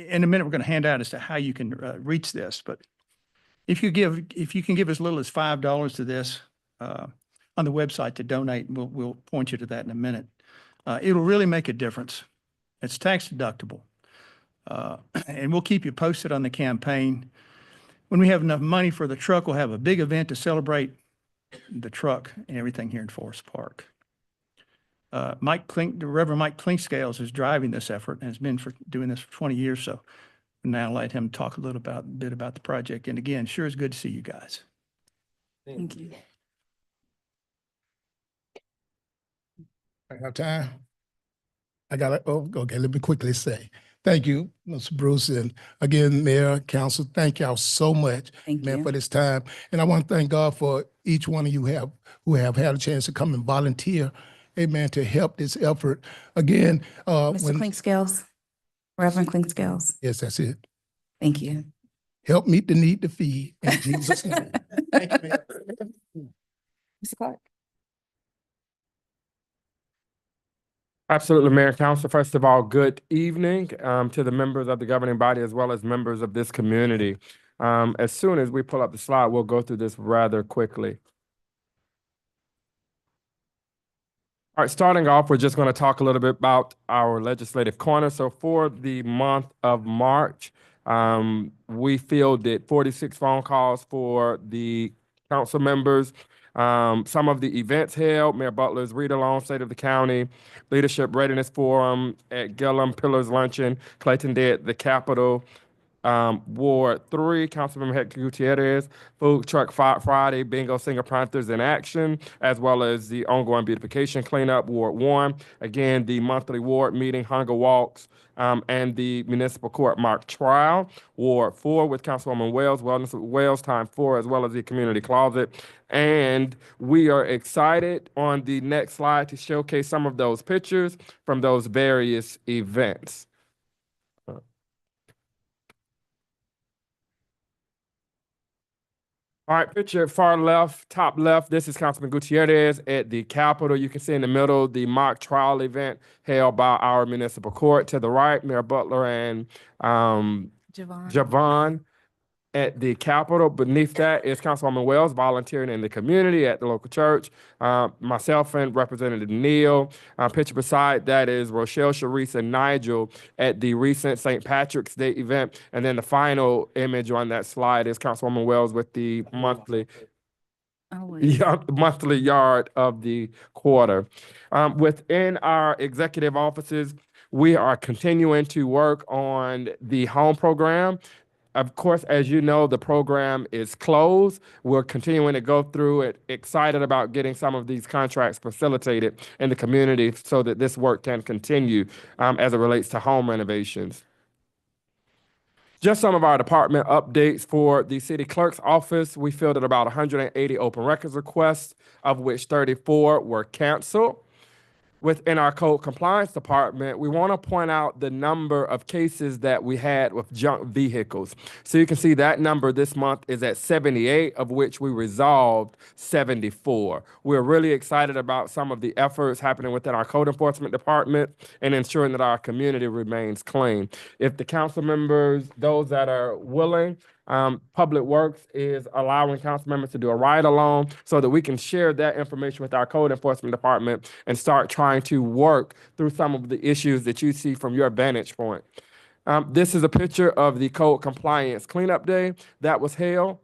a minute, we're going to hand out as to how you can reach this. But if you can give as little as $5 to this on the website to donate, we'll point you to that in a minute. It'll really make a difference. It's tax deductible. And we'll keep you posted on the campaign. When we have enough money for the truck, we'll have a big event to celebrate the truck and everything here in Forest Park. The Reverend Mike Clinkscales is driving this effort and has been doing this for 20 years. So now let him talk a little bit about the project. And again, sure is good to see you guys. Thank you. I have time. Okay, let me quickly say, thank you, Mr. Bruce. And again, Mayor, Council, thank y'all so much, man, for this time. And I want to thank God for each one of you who have had a chance to come and volunteer, amen, to help this effort. Again, Mr. Clinkscales, Reverend Clinkscales. Yes, that's it. Thank you. Help meet the need to feed in Jesus' name. Thank you, Mayor. Mr. Clark. Absolutely, Mayor and Council. First of all, good evening to the members of the governing body as well as members of this community. As soon as we pull up the slide, we'll go through this rather quickly. All right, starting off, we're just going to talk a little bit about our legislative corner. So for the month of March, we fielded 46 phone calls for the council members. Some of the events held, Mayor Butler's read-along, State of the County, Leadership Readiness Forum at Gillum, Pillars Luncheon, Clayton Day at the Capitol, Ward 3, Councilmember Hector Gutierrez, Food Truck Friday, Bingo Singer Panthers in Action, as well as the ongoing beautification cleanup, Ward 1. Again, the monthly ward meeting, Hunger Walks, and the municipal court mock trial, Ward 4 with Councilwoman Wells, Wellness with Wells, Time 4, as well as the community closet. And we are excited on the next slide to showcase some of those pictures from those various events. All right, picture far left, top left, this is Councilman Gutierrez at the Capitol. You can see in the middle the mock trial event held by our municipal court. To the right, Mayor Butler and Javon at the Capitol. Beneath that is Councilwoman Wells volunteering in the community at the local church. Myself and Representative Neal. Picture beside that is Rochelle, Sharice, and Nigel at the recent St. Patrick's Day event. And then the final image on that slide is Councilwoman Wells with the monthly yard of the quarter. Within our executive offices, we are continuing to work on the home program. Of course, as you know, the program is closed. We're continuing to go through it, excited about getting some of these contracts facilitated in the community so that this work can continue as it relates to home renovations. Just some of our department updates for the city clerk's office. We fielded about 180 open records requests, of which 34 were canceled. within our code compliance department, we want to point out the number of cases that we had with junk vehicles. So you can see that number this month is at 78, of which we resolved 74. We're really excited about some of the efforts happening within our code enforcement department and ensuring that our community remains clean. If the council members, those that are willing, Public Works is allowing council members to do a ride along so that we can share that information with our code enforcement department and start trying to work through some of the issues that you see from your vantage point. This is a picture of the code compliance cleanup day that was held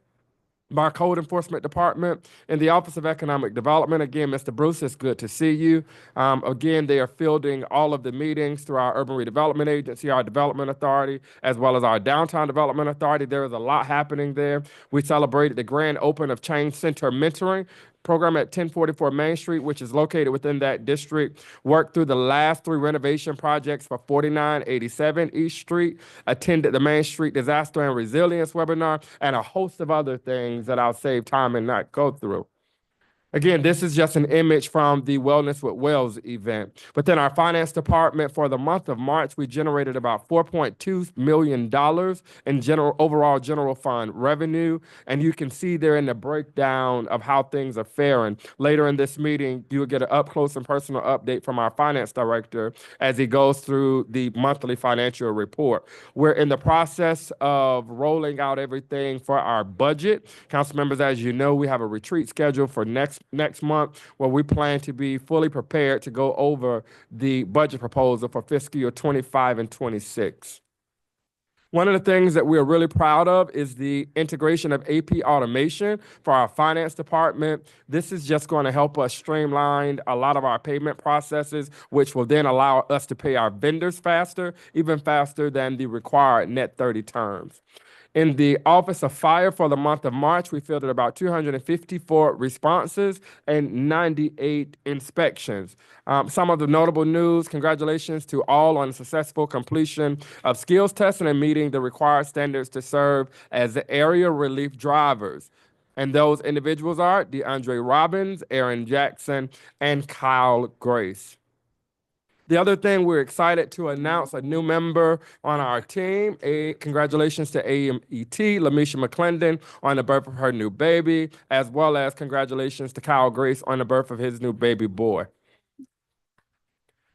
by our code enforcement department and the Office of Economic Development. Again, Mr. Bruce, it's good to see you. Again, they are fielding all of the meetings through our Urban Redevelopment Agency, our Development Authority, as well as our Downtown Development Authority. There is a lot happening there. We celebrated the grand open of Change Center Mentoring program at 1044 Main Street, which is located within that district. Worked through the last 3 renovation projects for 4987 East Street, attended the Main Street Disaster and Resilience webinar, and a host of other things that I'll save time and not go through. Again, this is just an image from the Wellness with Wells event. Within our finance department, for the month of March, we generated about $4.2 million in overall general fund revenue. And you can see there in the breakdown of how things are faring. Later in this meeting, you will get an up close and personal update from our finance director as he goes through the monthly financial report. We're in the process of rolling out everything for our budget. Council members, as you know, we have a retreat scheduled for next month where we plan to be fully prepared to go over the budget proposal for fiscal year 25 and 26. One of the things that we're really proud of is the integration of AP automation for our finance department. This is just going to help us streamline a lot of our payment processes, which will then allow us to pay our vendors faster, even faster than the required net 30 terms. In the Office of Fire for the month of March, we fielded about 254 responses and 98 inspections. Some of the notable news: congratulations to all on the successful completion of skills testing and meeting the required standards to serve as the area relief drivers. And those individuals are DeAndre Robbins, Aaron Jackson, and Kyle Grace. The other thing, we're excited to announce a new member on our team. Congratulations to AMET, Lamisha McClendon, on the birth of her new baby, as well as congratulations to Kyle Grace on the birth of his new baby boy.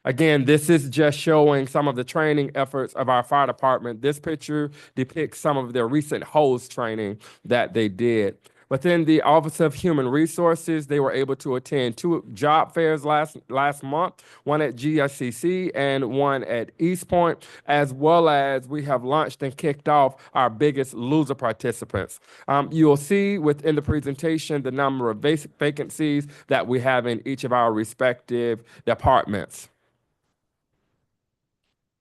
Again, this is just showing some of the training efforts of our fire department. This picture depicts some of their recent hose training that they did. Within the Office of Human Resources, they were able to attend 2 job fairs last month, one at GICC and one at East Point, as well as we have launched and kicked off our biggest loser participants. You'll see within the presentation the number of basic vacancies that we have in each of our respective departments.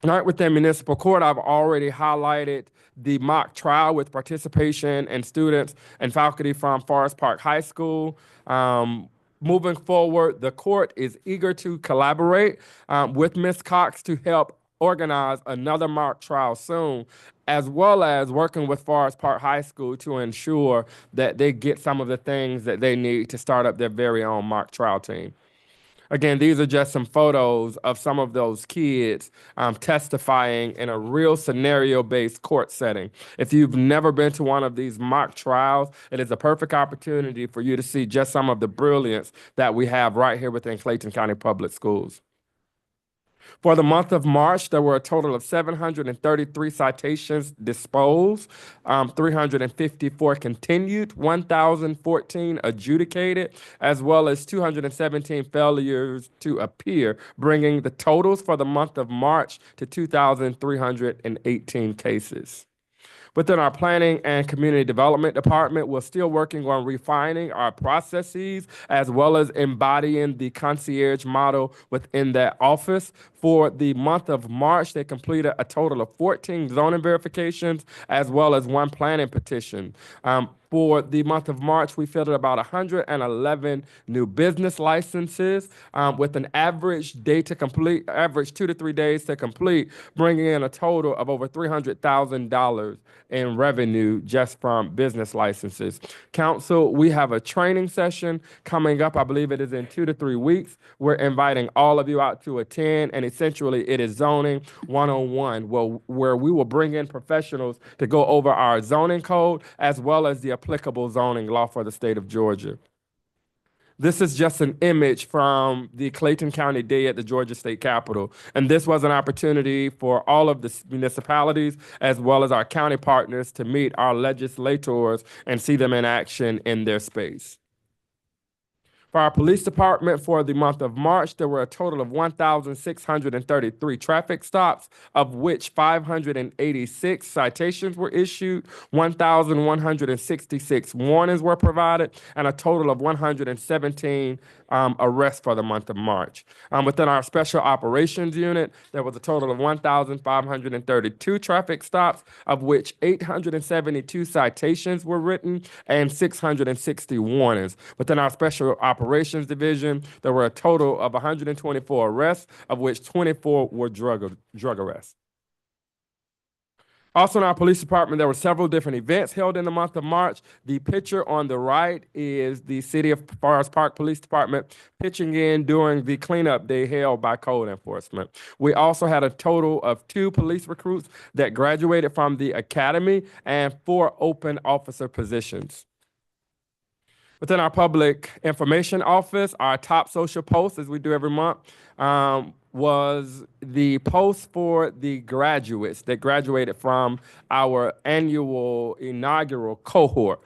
All right, within municipal court, I've already highlighted the mock trial with participation and students and faculty from Forest Park High School. Moving forward, the court is eager to collaborate with Ms. Cox to help organize another mock trial soon, as well as working with Forest Park High School to ensure that they get some of the things that they need to start up their very own mock trial team. Again, these are just some photos of some of those kids testifying in a real scenario-based court setting. If you've never been to one of these mock trials, it is a perfect opportunity for you to see just some of the brilliance that we have right here within Clayton County Public Schools. For the month of March, there were a total of 733 citations disposed, 354 continued, 1,014 adjudicated, as well as 217 failures to appear, bringing the totals for the month of March to 2,318 cases. Within our Planning and Community Development Department, we're still working on refining our processes as well as embodying the concierge model within that office. For the month of March, they completed a total of 14 zoning verifications as well as 1 planning petition. For the month of March, we filled about 111 new business licenses with an average 2 to 3 days to complete, bringing in a total of over $300,000 in revenue just from business licenses. Council, we have a training session coming up. I believe it is in 2 to 3 weeks. We're inviting all of you out to attend, and essentially it is zoning 101, where we will bring in professionals to go over our zoning code as well as the applicable zoning law for the state of Georgia. This is just an image from the Clayton County Day at the Georgia State Capitol. And this was an opportunity for all of the municipalities as well as our county partners to meet our legislators and see them in action in their space. For our police department for the month of March, there were a total of 1,633 traffic stops, of which 586 citations were issued, 1,166 warnings were provided, and a total of 117 arrests for the month of March. Within our special operations unit, there was a total of 1,532 traffic stops, of which 872 citations were written and 660 warnings. Within our special operations division, there were a total of 124 arrests, of which 24 were drug arrests. Also in our police department, there were several different events held in the month of March. The picture on the right is the City of Forest Park Police Department pitching in during the cleanup day held by code enforcement. We also had a total of 2 police recruits that graduated from the academy and 4 open officer positions. Within our public information office, our top social post, as we do every month, was the post for the graduates that graduated from our annual inaugural cohort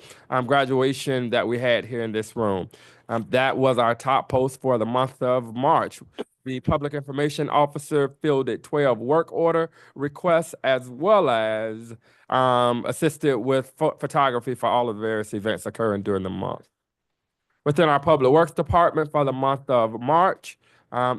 graduation that we had here in this room. That was our top post for the month of March. The public information officer fielded 12 work order requests as well as assisted with photography for all of the various events occurring during the month. Within our public works department for the month of March,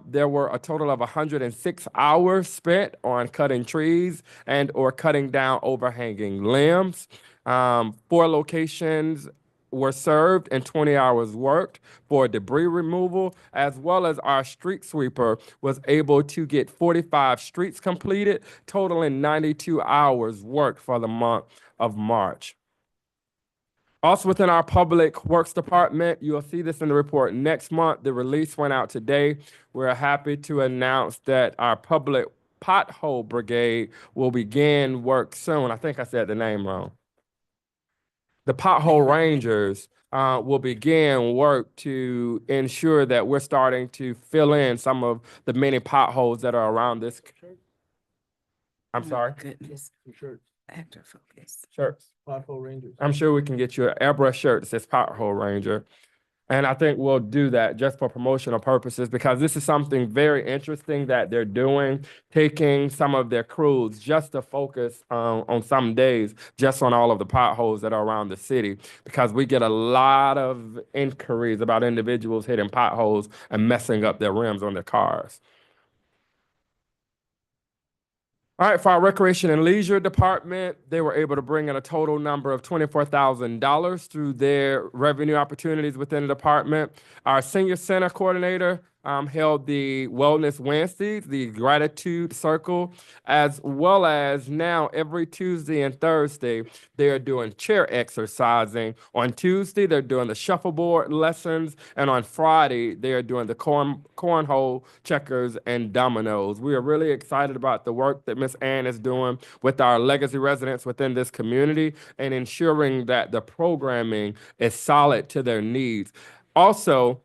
there were a total of 106 hours spent on cutting trees and or cutting down overhanging limbs. 4 locations were served and 20 hours worked for debris removal, as well as our street sweeper was able to get 45 streets completed, totaling 92 hours worked for the month of March. Also within our public works department, you'll see this in the report next month. The release went out today. We're happy to announce that our public pothole brigade will begin work soon. I think I said the name wrong. The pothole rangers will begin work to ensure that we're starting to fill in some of the many potholes that are around this. I'm sorry? Goodness. Actor focus. Shirts. Pothole Rangers. I'm sure we can get you an airbrush shirt that says Pothole Ranger. And I think we'll do that just for promotional purposes because this is something very interesting that they're doing, taking some of their crews just to focus on some days, just on all of the potholes that are around the city, because we get a lot of inquiries about individuals hitting potholes and messing up their rims on their cars. All right, for our recreation and leisure department, they were able to bring in a total number of $24,000 through their revenue opportunities within the department. Our senior center coordinator held the Wellness Wednesdays, the Gratitude Circle, as well as now every Tuesday and Thursday, they're doing chair exercising. On Tuesday, they're doing the shuffleboard lessons, and on Friday, they are doing the cornhole, checkers, and dominoes. We are really excited about the work that Ms. Ann is doing with our legacy residents within this community and ensuring that the programming is solid to their needs. Also,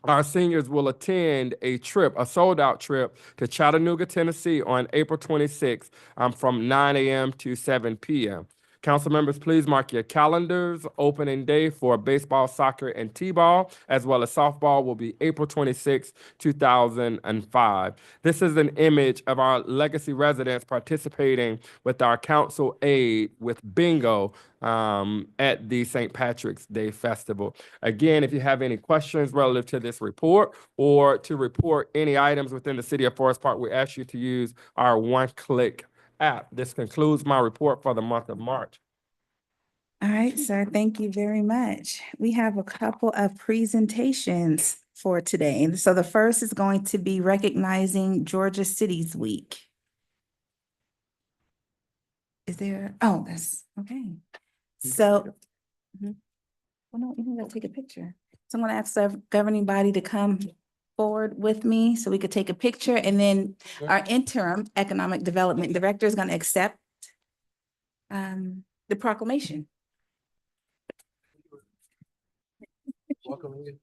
our seniors will attend a sold-out trip to Chattanooga, Tennessee on April 26th from 9 a.m. to 7 p.m. Council members, please mark your calendars. Opening day for baseball, soccer, and t-ball, as well as softball, will be April 26, 2005. This is an image of our Legacy residents participating with our council aid with bingo at the St. Patrick's Day Festival. Again, if you have any questions relative to this report or to report any items within the city of Forest Park, we ask you to use our one-click app. This concludes my report for the month of March. All right, sir, thank you very much. We have a couple of presentations for today. So the first is going to be recognizing Georgia Cities Week. Is there, oh, that's, okay. So, well, no, you gotta take a picture. So I'm gonna ask the governing body to come forward with me so we could take a picture, and then our interim economic development director is gonna accept the proclamation. Welcome in.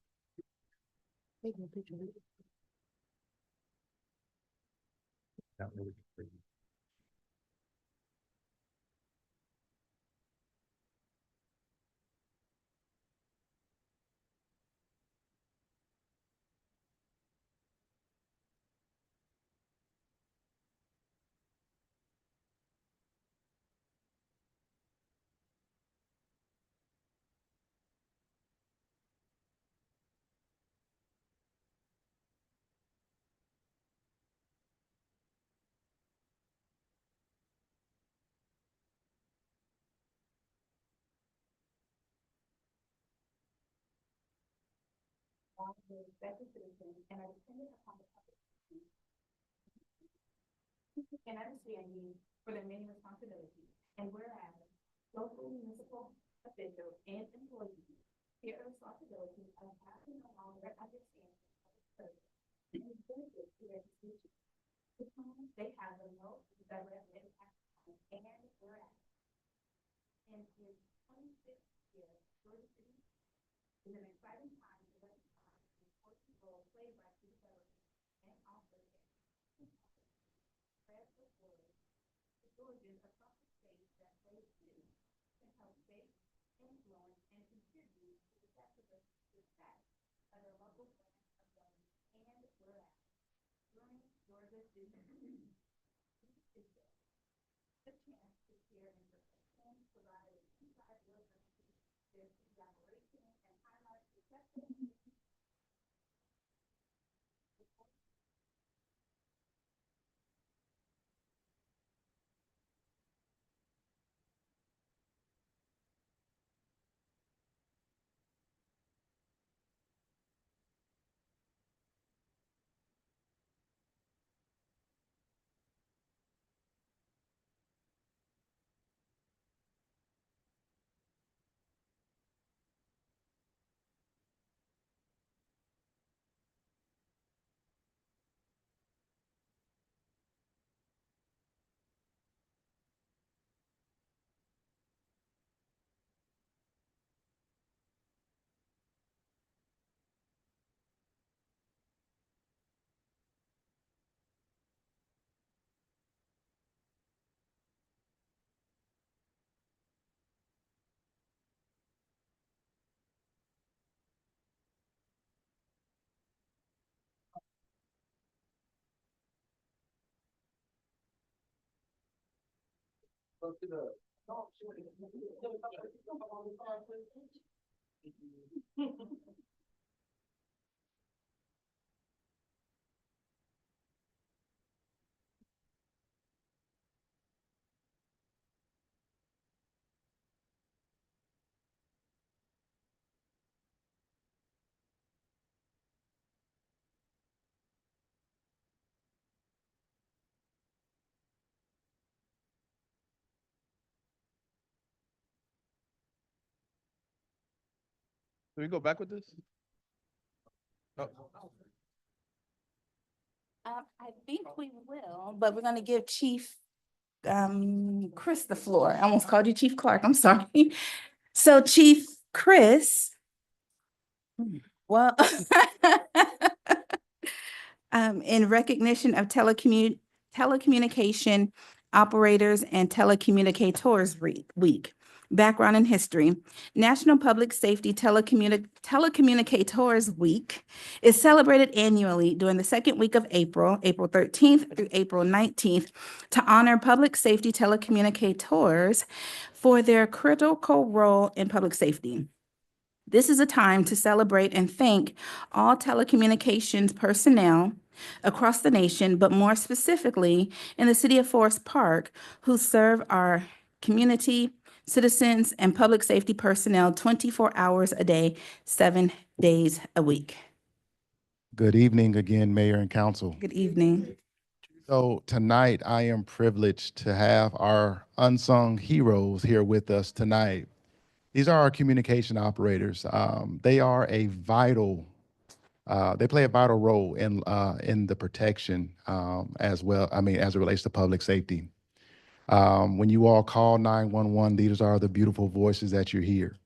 And understanding for their many responsibilities, and whereas local municipal officials and employees bear a responsibility of passing along their understanding of the service and benefits to their constituents, to whom they have the most direct impact on, and whereas in his 26th year, Georgia City is an exciting time to recognize the important role played by city government and offer Georgians across the state that play cities can help shape, influence, and contribute to the success of their local plans of government, and whereas during Georgia's business is the chance to share information, provide an inside look into their city operation, and highlight successful Do we go back with this? Oh. I think we will, but we're gonna give Chief Chris the floor. I almost called you Chief Clark, I'm sorry. So Chief Chris. Well, in recognition of telecommunication Operators and Telecommunicators Week. Background and history. National Public Safety Telecommunicators Week is celebrated annually during the second week of April, April 13th through April 19th, to honor public safety telecommunicators for their critical role in public safety. This is a time to celebrate and thank all telecommunications personnel across the nation, but more specifically in the city of Forest Park, who serve our community, citizens, and public safety personnel 24 hours a day, 7 days a week. Good evening again, Mayor and Council. Good evening. So tonight, I am privileged to have our unsung heroes here with us tonight. These are our communication operators. They are a vital, they play a vital role in the protection as well. I mean, as it relates to public safety. When you all call 911, these are the beautiful voices that you hear.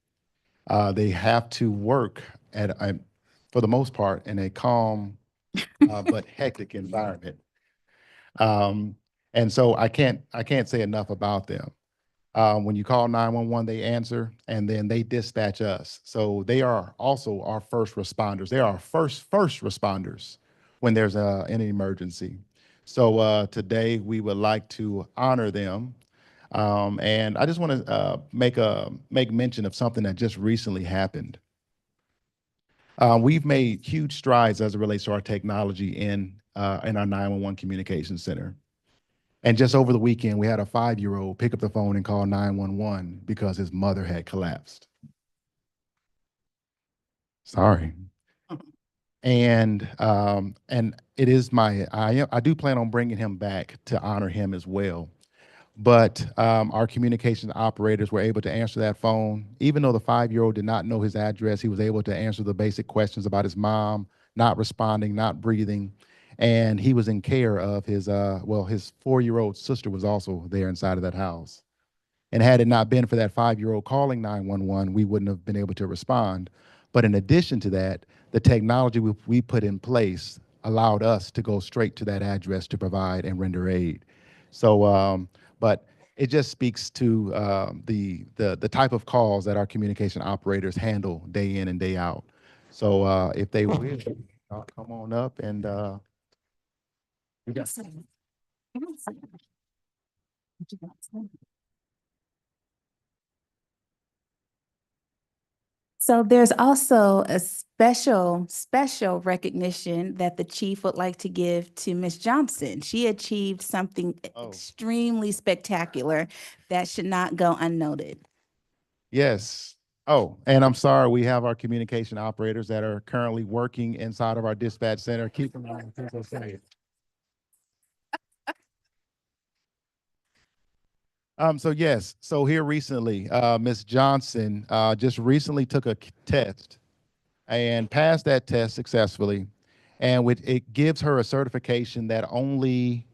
They have to work for the most part, in a calm but hectic environment. And so I can't say enough about them. When you call 911, they answer, and then they dispatch us. So they are also our first responders. They are our first responders when there's an emergency. So today we would like to honor them. And I just want to make mention of something that just recently happened. We've made huge strides as it relates to our technology in our 911 communication center. And just over the weekend, we had a 5-year-old pick up the phone and call 911 because his mother had collapsed. Sorry. And it is I do plan on bringing him back to honor him as well. But our communication operators were able to answer that phone. Even though the 5-year-old did not know his address, he was able to answer the basic questions about his mom not responding, not breathing. And he was in care of his 4-year-old sister was also there inside of that house. And had it not been for that 5-year-old calling 911, we wouldn't have been able to respond. But in addition to that, the technology we put in place allowed us to go straight to that address to provide and render aid. So, but it just speaks to the type of calls that our communication operators handle day in and day out. So if they will, come on up and So there's also a special recognition that the chief would like to give to Ms. Johnson. She achieved something extremely spectacular that should not go unnoted. Yes. Oh, and I'm sorry, we have our communication operators that are currently working inside of our dispatch center. Keep them on. So yes, so here recently, Ms. Johnson just recently took a test and passed that test successfully. And it gives her a certification that only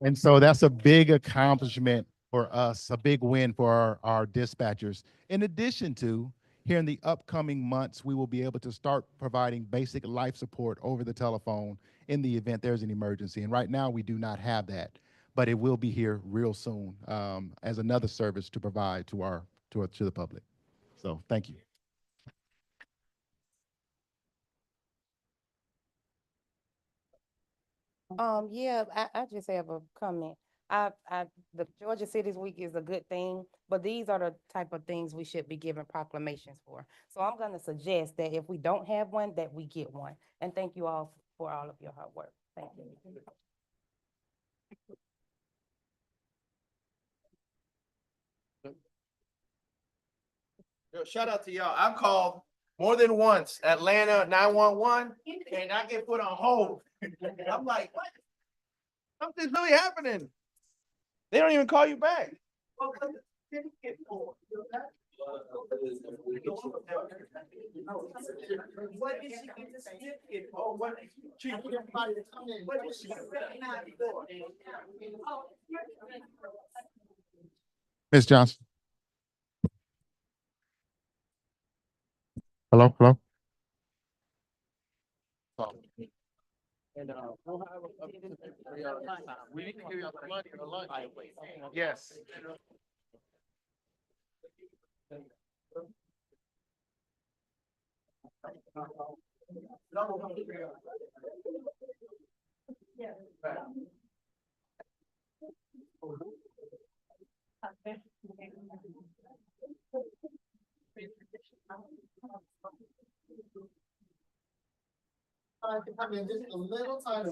and so that's a big accomplishment for us, a big win for our dispatchers. In addition to, here in the upcoming months, we will be able to start providing basic life support over the telephone in the event there's an emergency. And right now, we do not have that, but it will be here real soon as another service to provide to the public. So thank you. Yeah, I just have a comment. The Georgia Cities Week is a good thing, but these are the type of things we should be giving proclamations for. So I'm gonna suggest that if we don't have one, that we get one. And thank you all for all of your hard work. Thank you. Yo, shout out to y'all. I've called more than once Atlanta 911 and I get put on hold. I'm like, what? Something's really happening. They don't even call you back. What did she get the certificate for? What did she get? What did she get? Ms. Johnson. Hello, hello? Yes. Just a little time,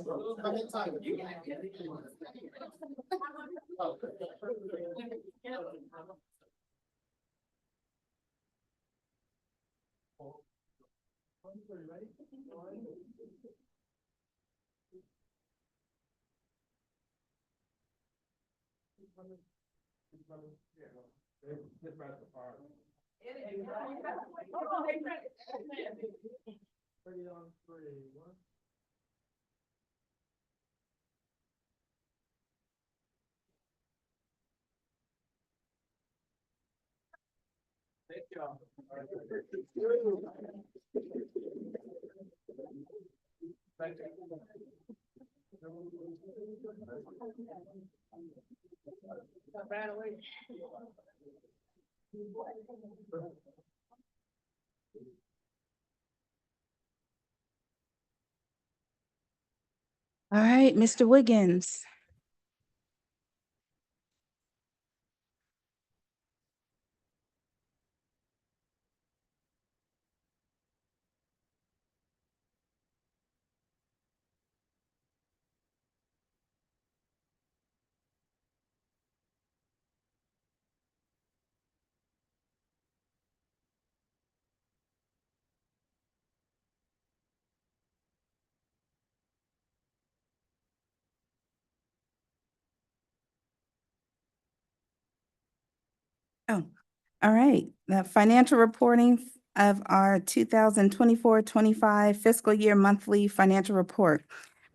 All right, Mr. Wiggins. Oh, all right. The financial reporting of our 2024-25 fiscal year monthly financial report.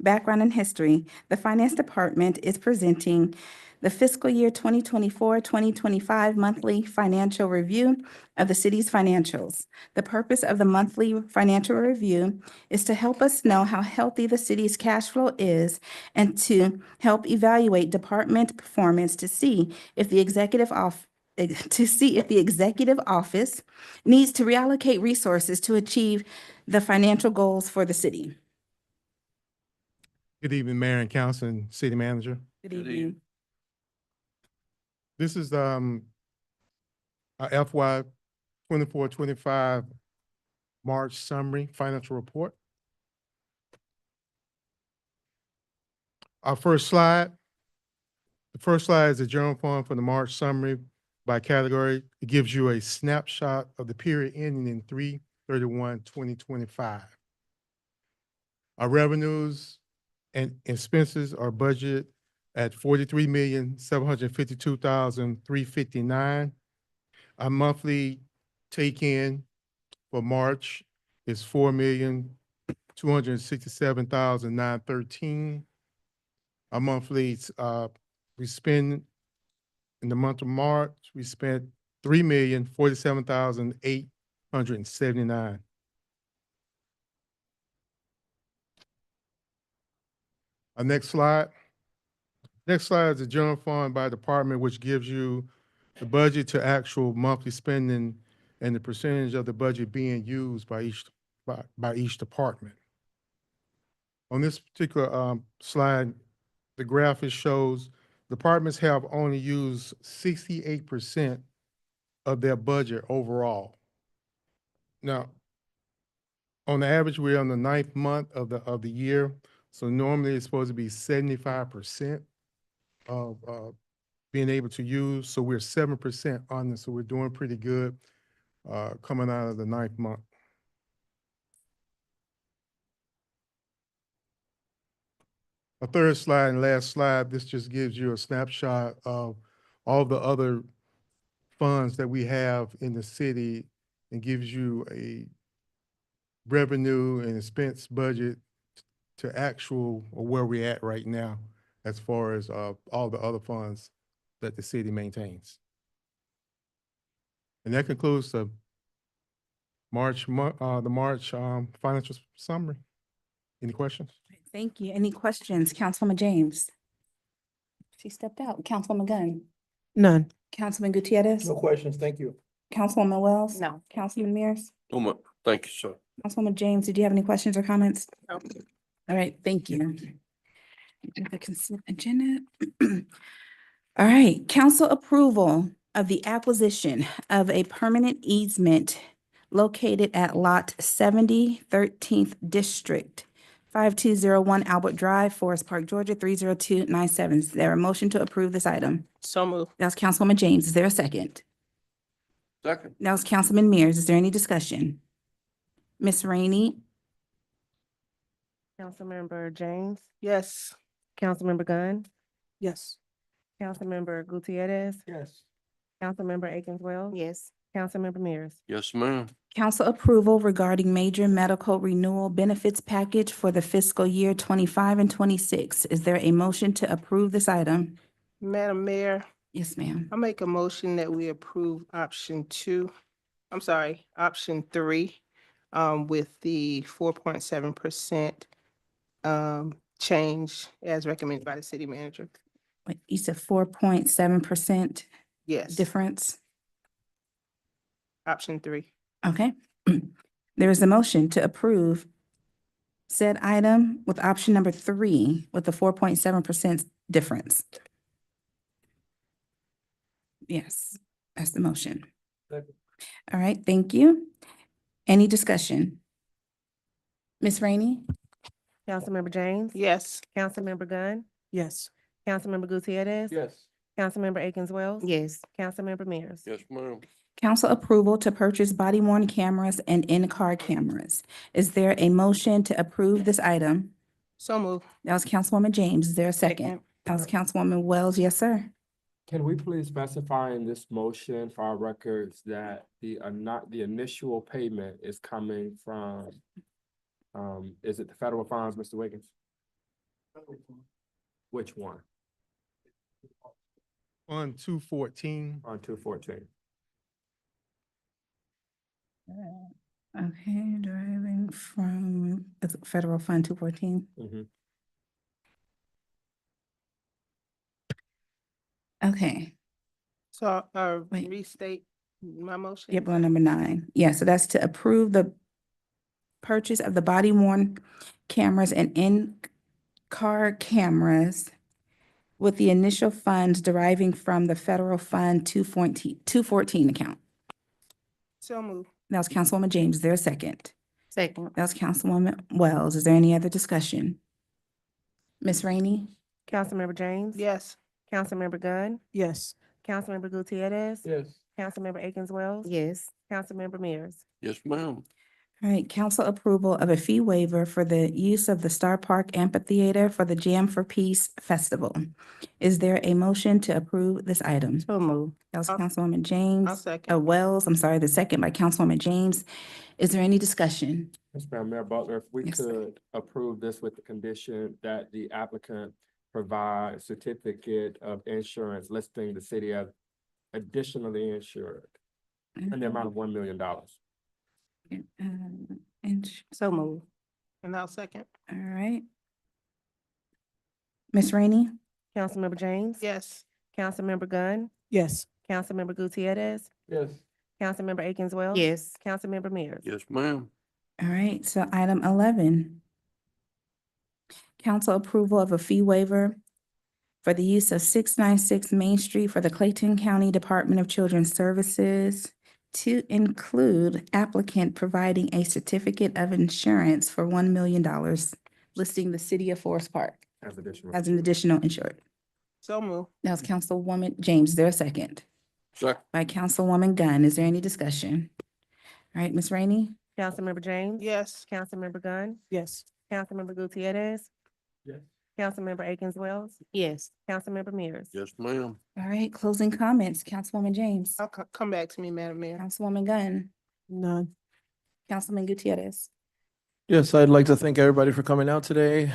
Background and history. The Finance Department is presenting the fiscal year 2024-2025 monthly financial review of the city's financials. The purpose of the monthly financial review is to help us know how healthy the city's cash flow is and to help evaluate department performance to see if the executive office needs to reallocate resources to achieve the financial goals for the city. Good evening, Mayor and Council and City Manager. Good evening. This is our FY 24-25 March summary financial report. Our first slide. The first slide is the general fund for the March summary by category. It gives you a snapshot of the period ending in 3/31/2025. Our revenues and expenses are budgeted at $43,752,359. Our monthly take-in for March is $4,267,913. Our monthly, we spend in the month of March, we spent $3,047,879. Our next slide. Next slide is the general fund by department, which gives you the budget to actual monthly spending and the percentage of the budget being used by each department. On this particular slide, the graphic shows departments have only used 68% of their budget overall. Now, on the average, we're on the 9th month of the year, so normally it's supposed to be 75% of being able to use. So we're 7% on this, so we're doing pretty good coming out of the 9th month. A third slide and last slide, this just gives you a snapshot of all the other funds that we have in the city and gives you a revenue and expense budget to actual or where we're at right now as far as all the other funds that the city maintains. And that concludes the the March financial summary. Any questions? Thank you. Any questions? Councilwoman James? She stepped out. Councilwoman Gunn? None. Councilman Gutierrez? questions, thank you. Councilwoman Wells? No. Councilman Mears? Thank you, sir. Councilwoman James, did you have any questions or comments? No. All right, thank you. The consent agenda. All right, council approval of the acquisition of a permanent easement located at Lot 70, 13th District, 5201 Albert Drive, Forest Park, Georgia, 30297. Is there a motion to approve this item? So moved. That was Councilwoman James. Is there a second? Second. That was Councilman Mears. Is there any discussion? Ms. Rainey? Councilmember James, Yes. Councilmember Gunn, Yes. Councilmember Gutierrez, Yes. Councilmember Akins Wells. Yes. Councilmember Mears. Yes, ma'am. Council approval regarding major medical renewal benefits package for the fiscal year 25 and 26. Is there a motion to approve this item? Madam Mayor, Yes, ma'am. I make a motion that we approve option 3, with the 4.7% change as recommended by the city manager. Wait, you said 4.7% Yes, difference? option 3. Okay. There is a motion to approve said item with option number 3 with the 4.7% difference. Yes, that's the motion. Second. All right, thank you. Any discussion? Ms. Rainey? Councilmember James. Yes. Councilmember Gunn, Yes. Councilmember Gutierrez. Yes. Councilmember Akins Wells. Yes. Councilmember Mears. Yes, ma'am. Council approval to purchase body worn cameras and in-car cameras. Is there a motion to approve this item? So moved. That was Councilwoman James. Is there a second? That was Councilwoman Wells. Yes, sir. Can we please specify in this motion for our records that the not the initial payment is coming from, is it the federal funds, Mr. Wiggins? Which one? On 214, On 214. Okay, deriving from is it Federal Fund 214. Okay, So, Wait. restate my motion. yep, on number 9. Yeah, so that's to approve the purchase of the body worn cameras and in-car cameras with the initial funds deriving from the Federal Fund 214 account. So moved. That was Councilwoman James. Is there a second? Second. That was Councilwoman Wells. Is there any other discussion? Ms. Rainey? Councilmember James. Yes. Councilmember Gunn, Yes. Councilmember Gutierrez. Yes. Councilmember Akins Wells. Yes. Councilmember Mears. Yes, ma'am. All right, council approval of a fee waiver for the use of the Star Park Amphitheater for the Jam for Peace Festival. Is there a motion to approve this item? So move. That was I'll- Councilwoman James. I'll second. Wells, I'm sorry, the second by Councilwoman James. Is there any discussion? Yes, ma'am. Mayor Butler, if we Yes, sir. could approve this with the condition that the applicant provide certificate of insurance listing the city as additionally insured in the amount of $1 million. So move. And I'll second. All right. Ms. Rainey? Councilmember James. Yes. Councilmember Gunn, Yes. Councilmember Gutierrez. Yes. Councilmember Akins Wells. Yes. Councilmember Mears. Yes, ma'am. All right, so item 11. Council approval of a fee waiver for the use of 696 Main Street for the Clayton County Department of Children's Services to include applicant providing a certificate of insurance for $1 million, listing the city of Forest Park As additional. as an additional insured. So moved. That was Councilwoman James. Is there a second? Second. By Councilwoman Gunn. Is there any discussion? All right, Ms. Rainey? Councilmember James. Yes. Councilmember Gunn, Yes. Councilmember Gutierrez. Yes. Councilmember Akins Wells. Yes. Councilmember Mears. Yes, ma'am. All right, closing comments. Councilwoman James. I'll come back to me, Madam Mayor. Councilwoman Gunn. None. Councilman Gutierrez. Yes, I'd like to thank everybody for coming out today.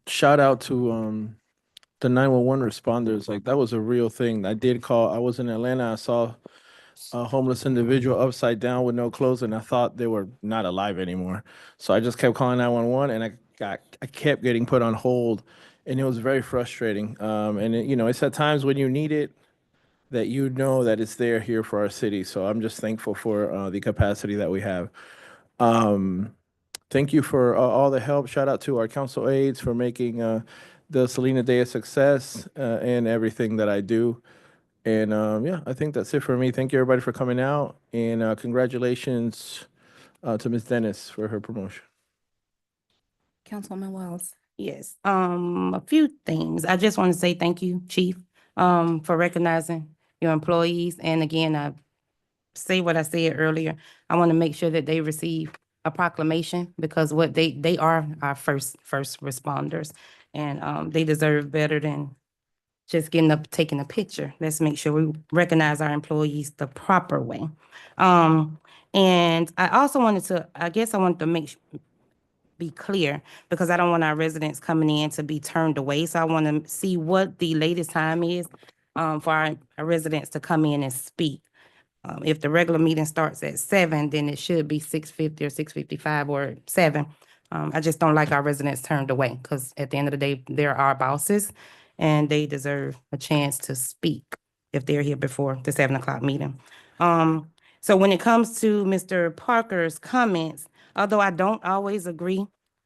Shout out to the 911 responders. Like that was a real thing. I did call. I was in Atlanta. I saw a homeless individual upside down with no clothes, and I thought they were not alive anymore. So I just kept calling 911, and I kept getting put on hold, and it was very frustrating. It's at times when you need it that you know that it's there here for our city. So I'm just thankful for the capacity that we have. Thank you for all the help. Shout out to our council aides for making the Selena Day a success and everything that I do. And yeah, I think that's it for me. Thank you, everybody, for coming out. And congratulations to Ms. Dennis for her promotion. Councilwoman Wells. Yes, a few things. I just want to say thank you, Chief, for recognizing your employees. And again, I say what I said earlier. I want to make sure that they receive a proclamation because what they are our first responders. And they deserve better than just getting up, taking a picture. Let's make sure we recognize our employees the proper way. And I also wanted to, I guess I wanted to be clear because I don't want our residents coming in to be turned away. So I want to see what the latest time is for our residents to come in and speak. If the regular meeting starts at 7, then it should be 6:50 or 6:55 or 7. I just don't like our residents turned away because at the end of the day, they're our bosses and they deserve a chance to speak if they're here before the 7 o'clock meeting. So when it comes to Mr. Parker's comments, although I don't always agree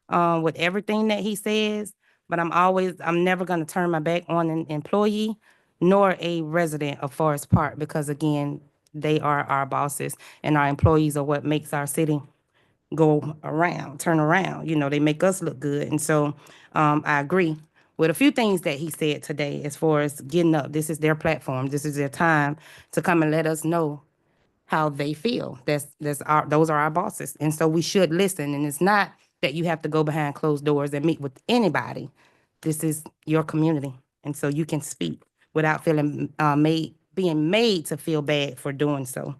with everything that he says, but I'm never going to turn my back on an employee nor a resident of Forest Park because again, they are our bosses and our employees are what makes our city turn around. They make us look good. And so I agree with a few things that he said today as far as getting up. This is their platform. This is their time to come and let us know how they feel. Those are our bosses. And so we should listen. And it's not that you have to go behind closed doors and meet with anybody. This is your community. And so you can speak without feeling being made to feel bad for doing so.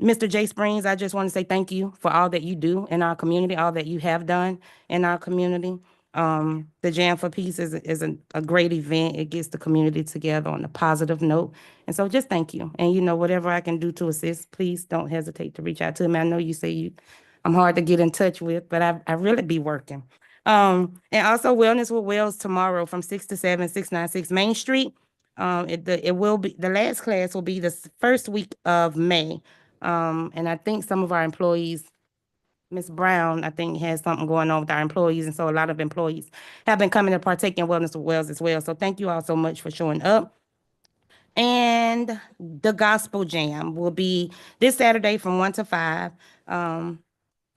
Mr. J. Springs, I just want to say thank you for all that you do in our community, all that you have done in our community. The Jam for Peace is a great event. It gets the community together on a positive note. And so just thank you. And whatever I can do to assist, please don't hesitate to reach out to me. I know you say I'm hard to get in touch with, but I really be working. And also Wellness with Wells tomorrow from 6 to 7, 696 Main Street. It will be, the last class will be the first week of May. And I think some of our employees, Ms. Brown, I think has something going on with our employees. And so a lot of employees have been coming to partake in Wellness with Wells as well. So thank you all so much for showing up. And the Gospel Jam will be this Saturday from 1 to 5,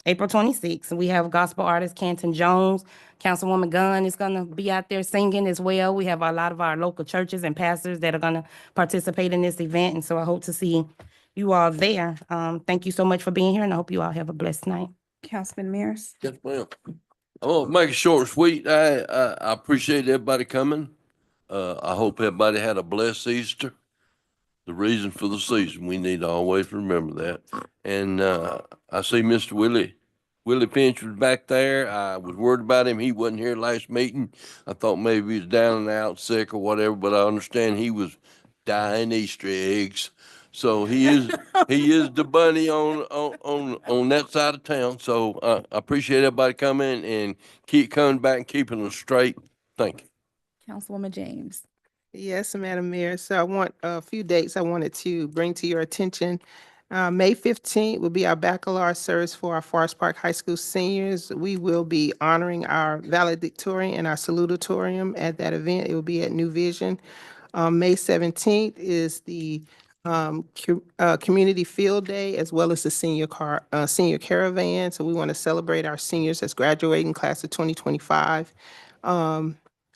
April 26th. We have gospel artist Canton Jones. Councilwoman Gunn is going to be out there singing as well. We have a lot of our local churches and pastors that are going to participate in this event. And so I hope to see you all there. Thank you so much for being here, and I hope you all have a blessed night. Councilman Mears. Yes, ma'am. I'm gonna make it short and sweet. I appreciate everybody coming. I hope everybody had a blessed Easter. The reason for the season, we need to always remember that. And I see Mr. Willie Finch was back there. I was worried about him. He wasn't here last meeting. I thought maybe he was down and out sick or whatever, but I understand he was dying Easter eggs. So he is the bunny on that side of town. So I appreciate everybody coming and keep coming back and keeping us straight. Thank you. Councilwoman James. Yes, Madam Mayor. So I want a few dates I wanted to bring to your attention. May 15th will be our baccalaureate service for our Forest Park High School seniors. We will be honoring our valedictorian and our salutatorium at that event. It will be at New Vision. May 17th is the Community Field Day as well as the senior caravan. So we want to celebrate our seniors that's graduating class of 2025.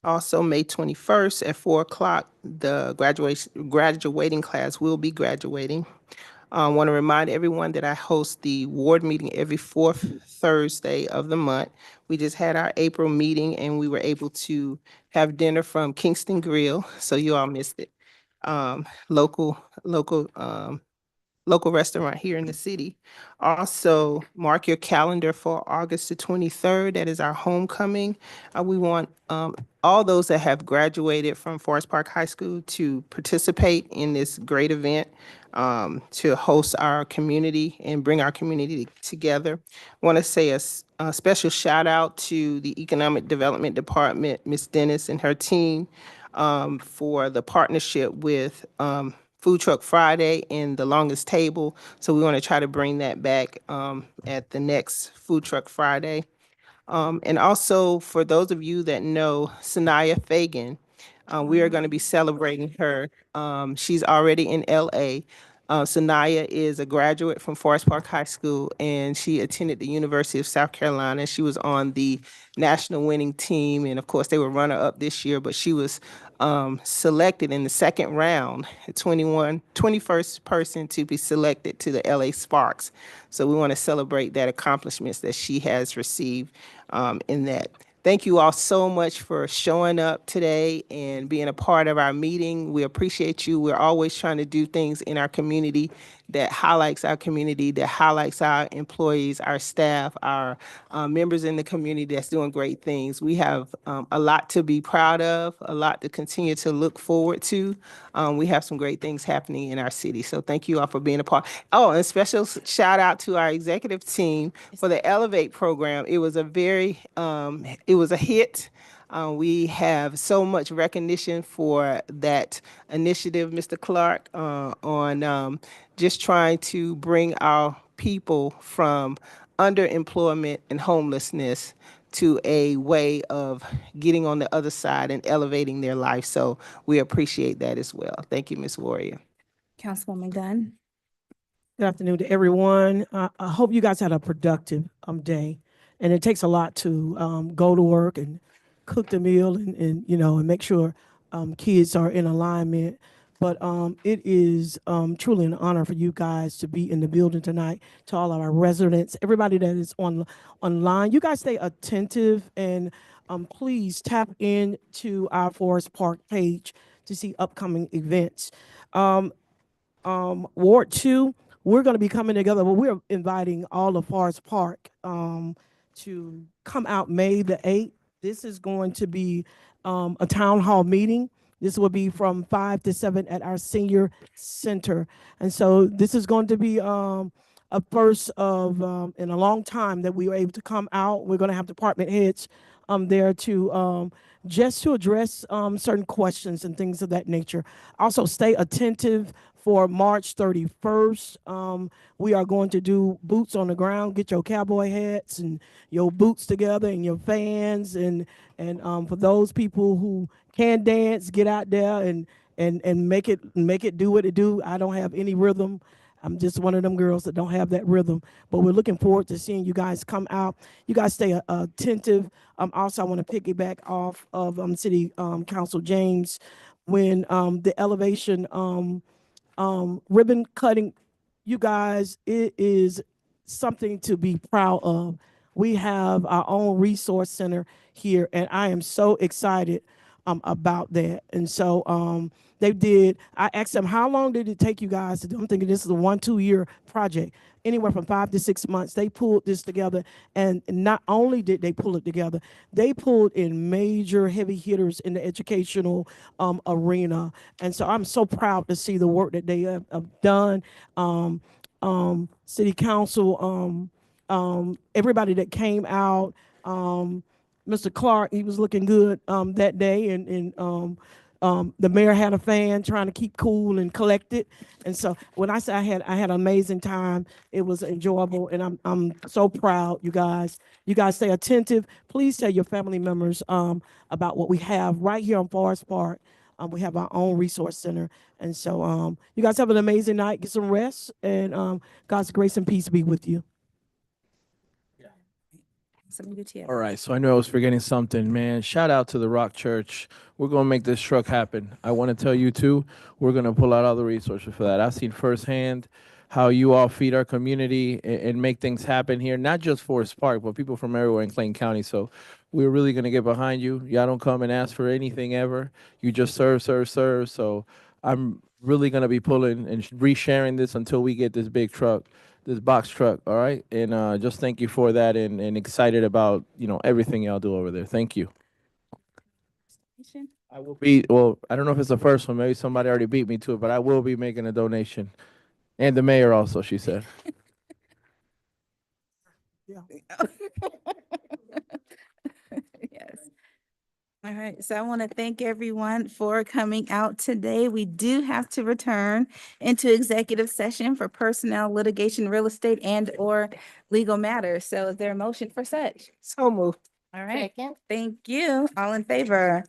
Also, May 21st at 4 o'clock, the graduating class will be graduating. I want to remind everyone that I host the ward meeting every fourth Thursday of the month. We just had our April meeting and we were able to have dinner from Kingston Grill, so you all missed it. Local restaurant here in the city. Also, mark your calendar for August the 23rd. That is our homecoming. We want all those that have graduated from Forest Park High School to participate in this great event. to host our community and bring our community together. I want to say a special shout out to the Economic Development Department, Ms. Dennis and her team, for the partnership with Food Truck Friday and the Longest Table. So we want to try to bring that back at the next Food Truck Friday. And also, for those of you that know Sanaya Fagan, we are going to be celebrating her. She's already in LA. Sanaya is a graduate from Forest Park High School, and she attended the University of South Carolina. She was on the national winning team, and of course, they were runner-up this year, but she was selected in the second round, 21st person to be selected to the LA Sparks. So we want to celebrate that accomplishments that she has received in that. Thank you all so much for showing up today and being a part of our meeting. We appreciate you. We're always trying to do things in our community that highlights our community, that highlights our employees, our staff, our members in the community that's doing great things. We have a lot to be proud of, a lot to continue to look forward to. We have some great things happening in our city. So thank you all for being a part. Oh, and special shout out to our executive team for the Elevate program. It was a very, it was a hit. We have so much recognition for that initiative, Mr. Clark, on just trying to bring our people from underemployment and homelessness to a way of getting on the other side and elevating their life. So we appreciate that as well. Thank you, Ms. Warrior. Councilwoman Gunn. Good afternoon to everyone. I hope you guys had a productive day. And it takes a lot to go to work and cook the meal and you know, and make sure kids are in alignment. But it is truly an honor for you guys to be in the building tonight, to all of our residents, everybody that is online. You guys stay attentive and please tap into our Forest Park page to see upcoming events. Ward 2, we're going to be coming together. Well, we're inviting all of Forest Park to come out May the 8th. This is going to be a town hall meeting. This will be from 5 to 7 at our senior center. And so this is going to be a first of in a long time that we were able to come out. We're going to have department heads there to just to address certain questions and things of that nature. Also stay attentive for March 31st. We are going to do boots on the ground. Get your cowboy hats and your boots together and your fans. And for those people who can dance, get out there and make it do what it do. I don't have any rhythm. I'm just one of them girls that don't have that rhythm, but we're looking forward to seeing you guys come out. You guys stay attentive. Also, I want to piggyback off of City Council James when the elevation ribbon cutting. You guys, it is something to be proud of. We have our own resource center here, and I am so excited about that. And so I asked them, how long did it take you guys to do? I'm thinking this is a 1-2 year project, anywhere from 5 to 6 months. They pulled this together, and not only did they pull it together, they pulled in major heavy hitters in the educational arena. And so I'm so proud to see the work that they have done. City Council, everybody that came out, Mr. Clark, he was looking good that day, and the mayor had a fan trying to keep cool and collected. And so when I say I had an amazing time, it was enjoyable, and I'm so proud, you guys. You guys stay attentive. Please tell your family members about what we have right here on Forest Park. We have our own resource center. And so you guys have an amazing night. Get some rest, and God's grace and peace be with you. All right, so I knew I was forgetting something, man. Shout out to the Rock Church. We're going to make this truck happen. I want to tell you, too, we're going to pull out all the resources for that. I've seen firsthand how you all feed our community and make things happen here, not just Forest Park, but people from everywhere in Clayton County. So we're really going to get behind you. Y'all don't come and ask for anything ever. You just serve, serve, serve. So I'm really going to be pulling and resharing this until we get this big truck, this box truck. All right. And just thank you for that, and excited about, you know, everything y'all do over there. Thank you. I will be, well, I don't know if it's the first one. Maybe somebody already beat me to it, but I will be making a donation And the mayor also, she said. Yes. All right, so I want to thank everyone for coming out today. We do have to return into executive session for personnel, litigation, real estate, and or legal matters. So is there a motion for such? So moved. All right, thank you. All in favor?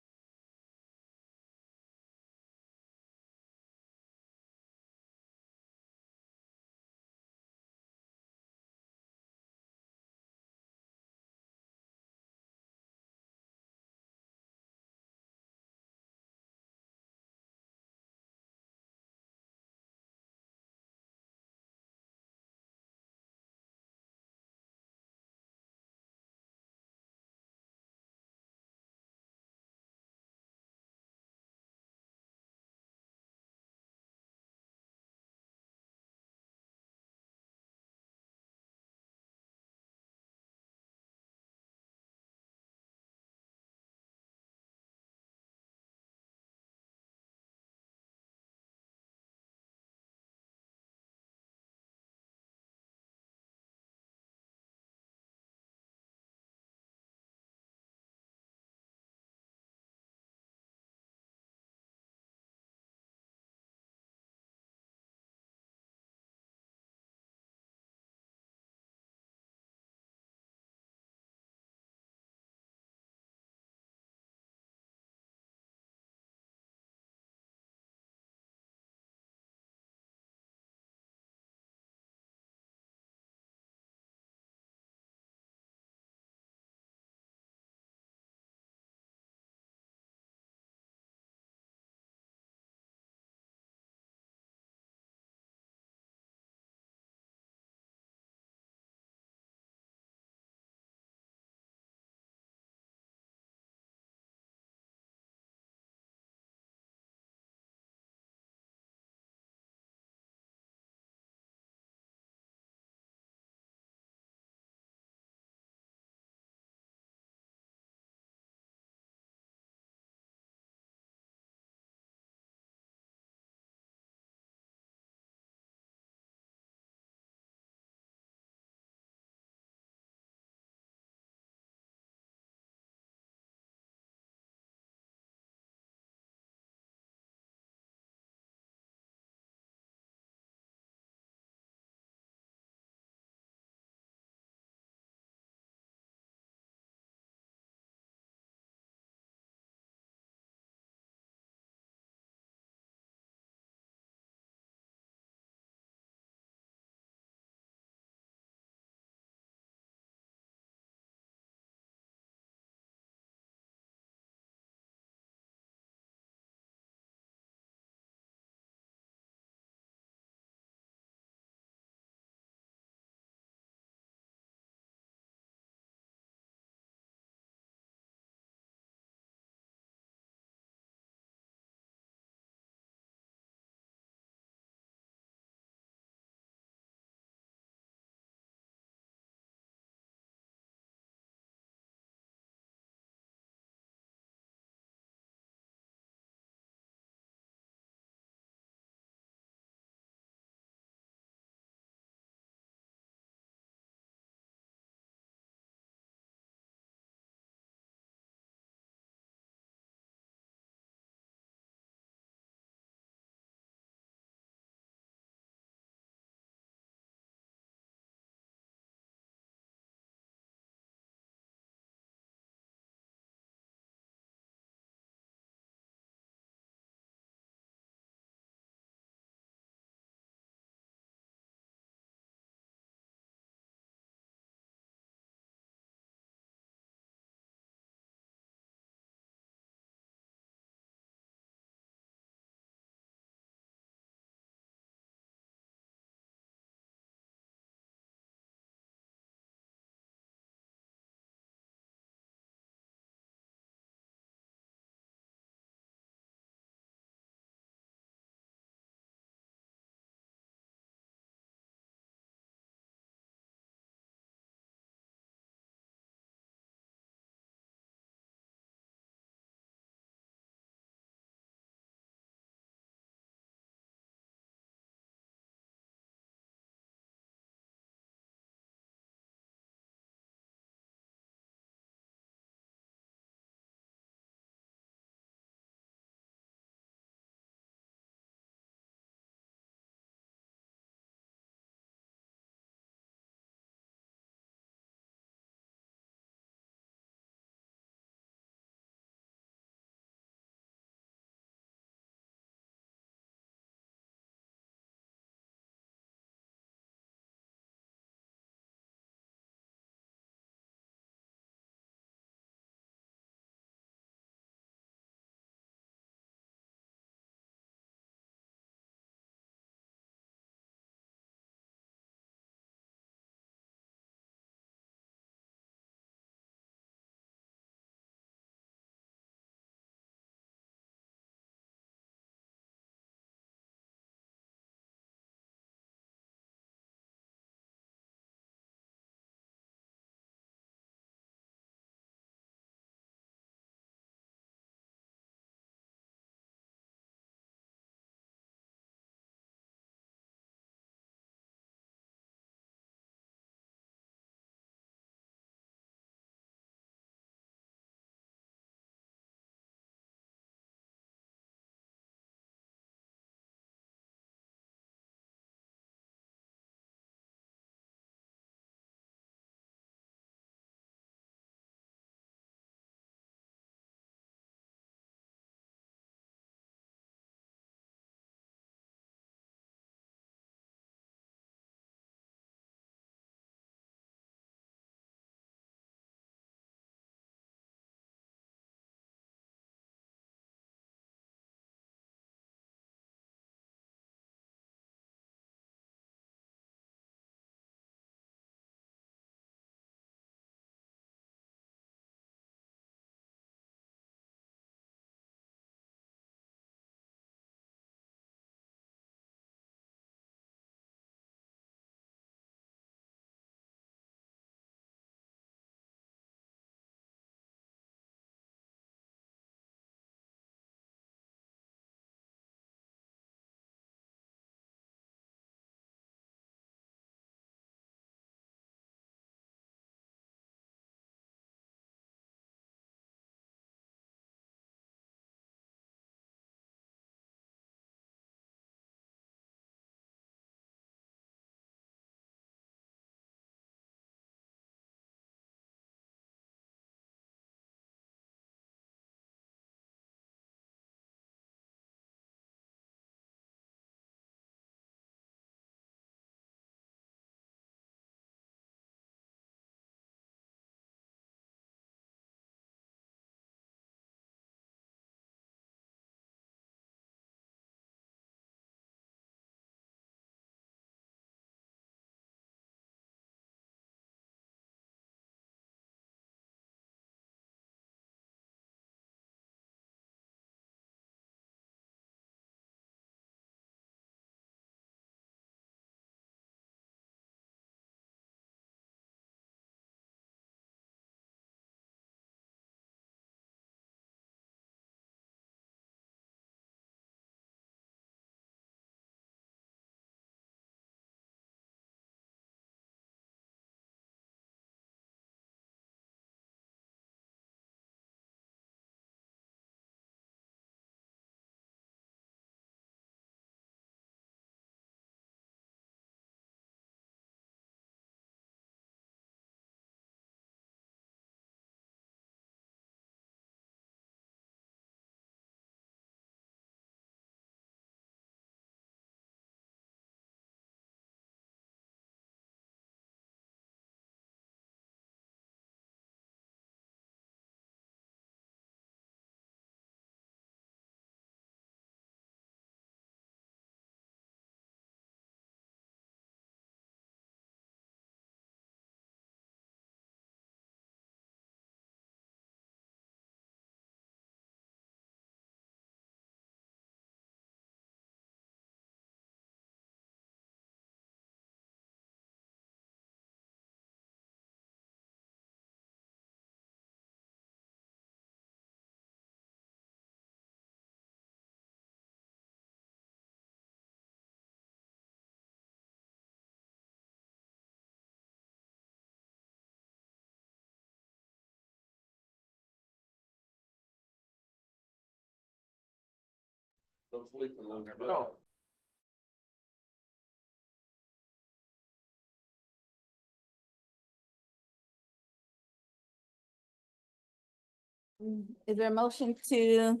Is there a motion to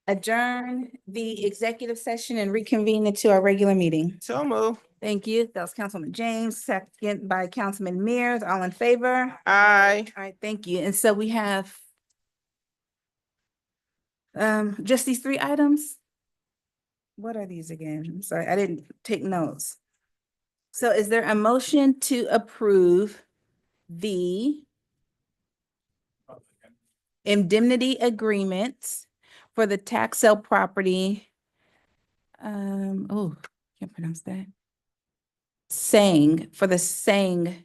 adjourn the executive session and reconvene into our regular meeting? So move. Thank you. That was Councilman James, second by Councilman Mears. All in favor? Aye. All right, thank you. And so we have just these three items? What are these again? I'm sorry, I didn't take notes. So is there a motion to approve the indemnity agreements for the tax sale property? Oh, can't pronounce that. For the Sang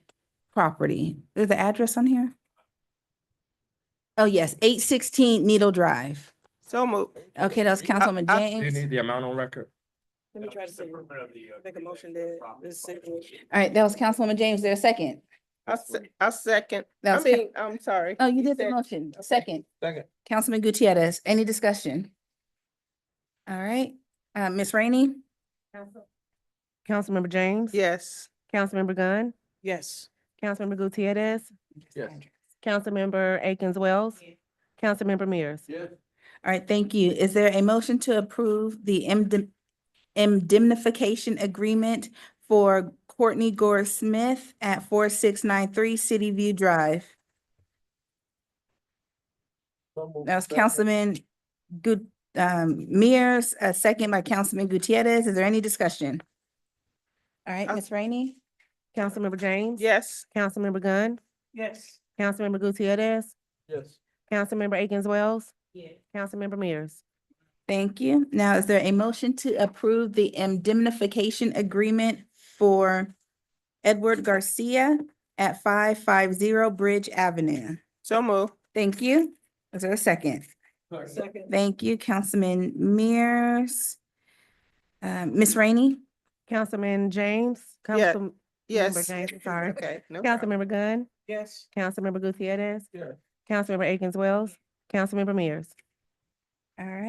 property. Is the address on here? Oh, yes, 816 Needle Drive. So move. Okay, that was Councilwoman Do you James. need the amount on record? Let me try to say, make a motion that this. All right, that was Councilwoman James. Is there a second? I second. That was I'm sorry. Oh, you did the said- motion. Second. Second. Councilman Gutierrez, any discussion? All right, Ms. Rainey? Councilmember James. Yes. Councilmember Gunn. Yes. Councilmember Gutierrez. Yes. Councilmember Akins Wells. Councilmember Mears. Yes. All right, thank you. Is there a motion to approve the indemnification agreement for Courtney Gore Smith at 4693 City View Drive? That was Councilman Mears, a second by Councilman Gutierrez. Is there any discussion? All right, Ms. Rainey? Councilmember James. Yes. Councilmember Gunn. Yes. Councilmember Gutierrez. Yes. Councilmember Akins Wells. Councilmember Mears. Thank you. Now, is there a motion to approve the indemnification agreement for Edward Garcia at 550 Bridge Avenue? So move. Thank you. Is there a second? Second. Thank you, Councilman Mears. Ms. Rainey? Councilman James. Yeah. Councilmember Yes. James, sorry. Okay. No problem. Councilmember Gunn. Yes. Councilmember Gutierrez. Yeah. Councilmember Akins Wells. Councilmember Mears. All right.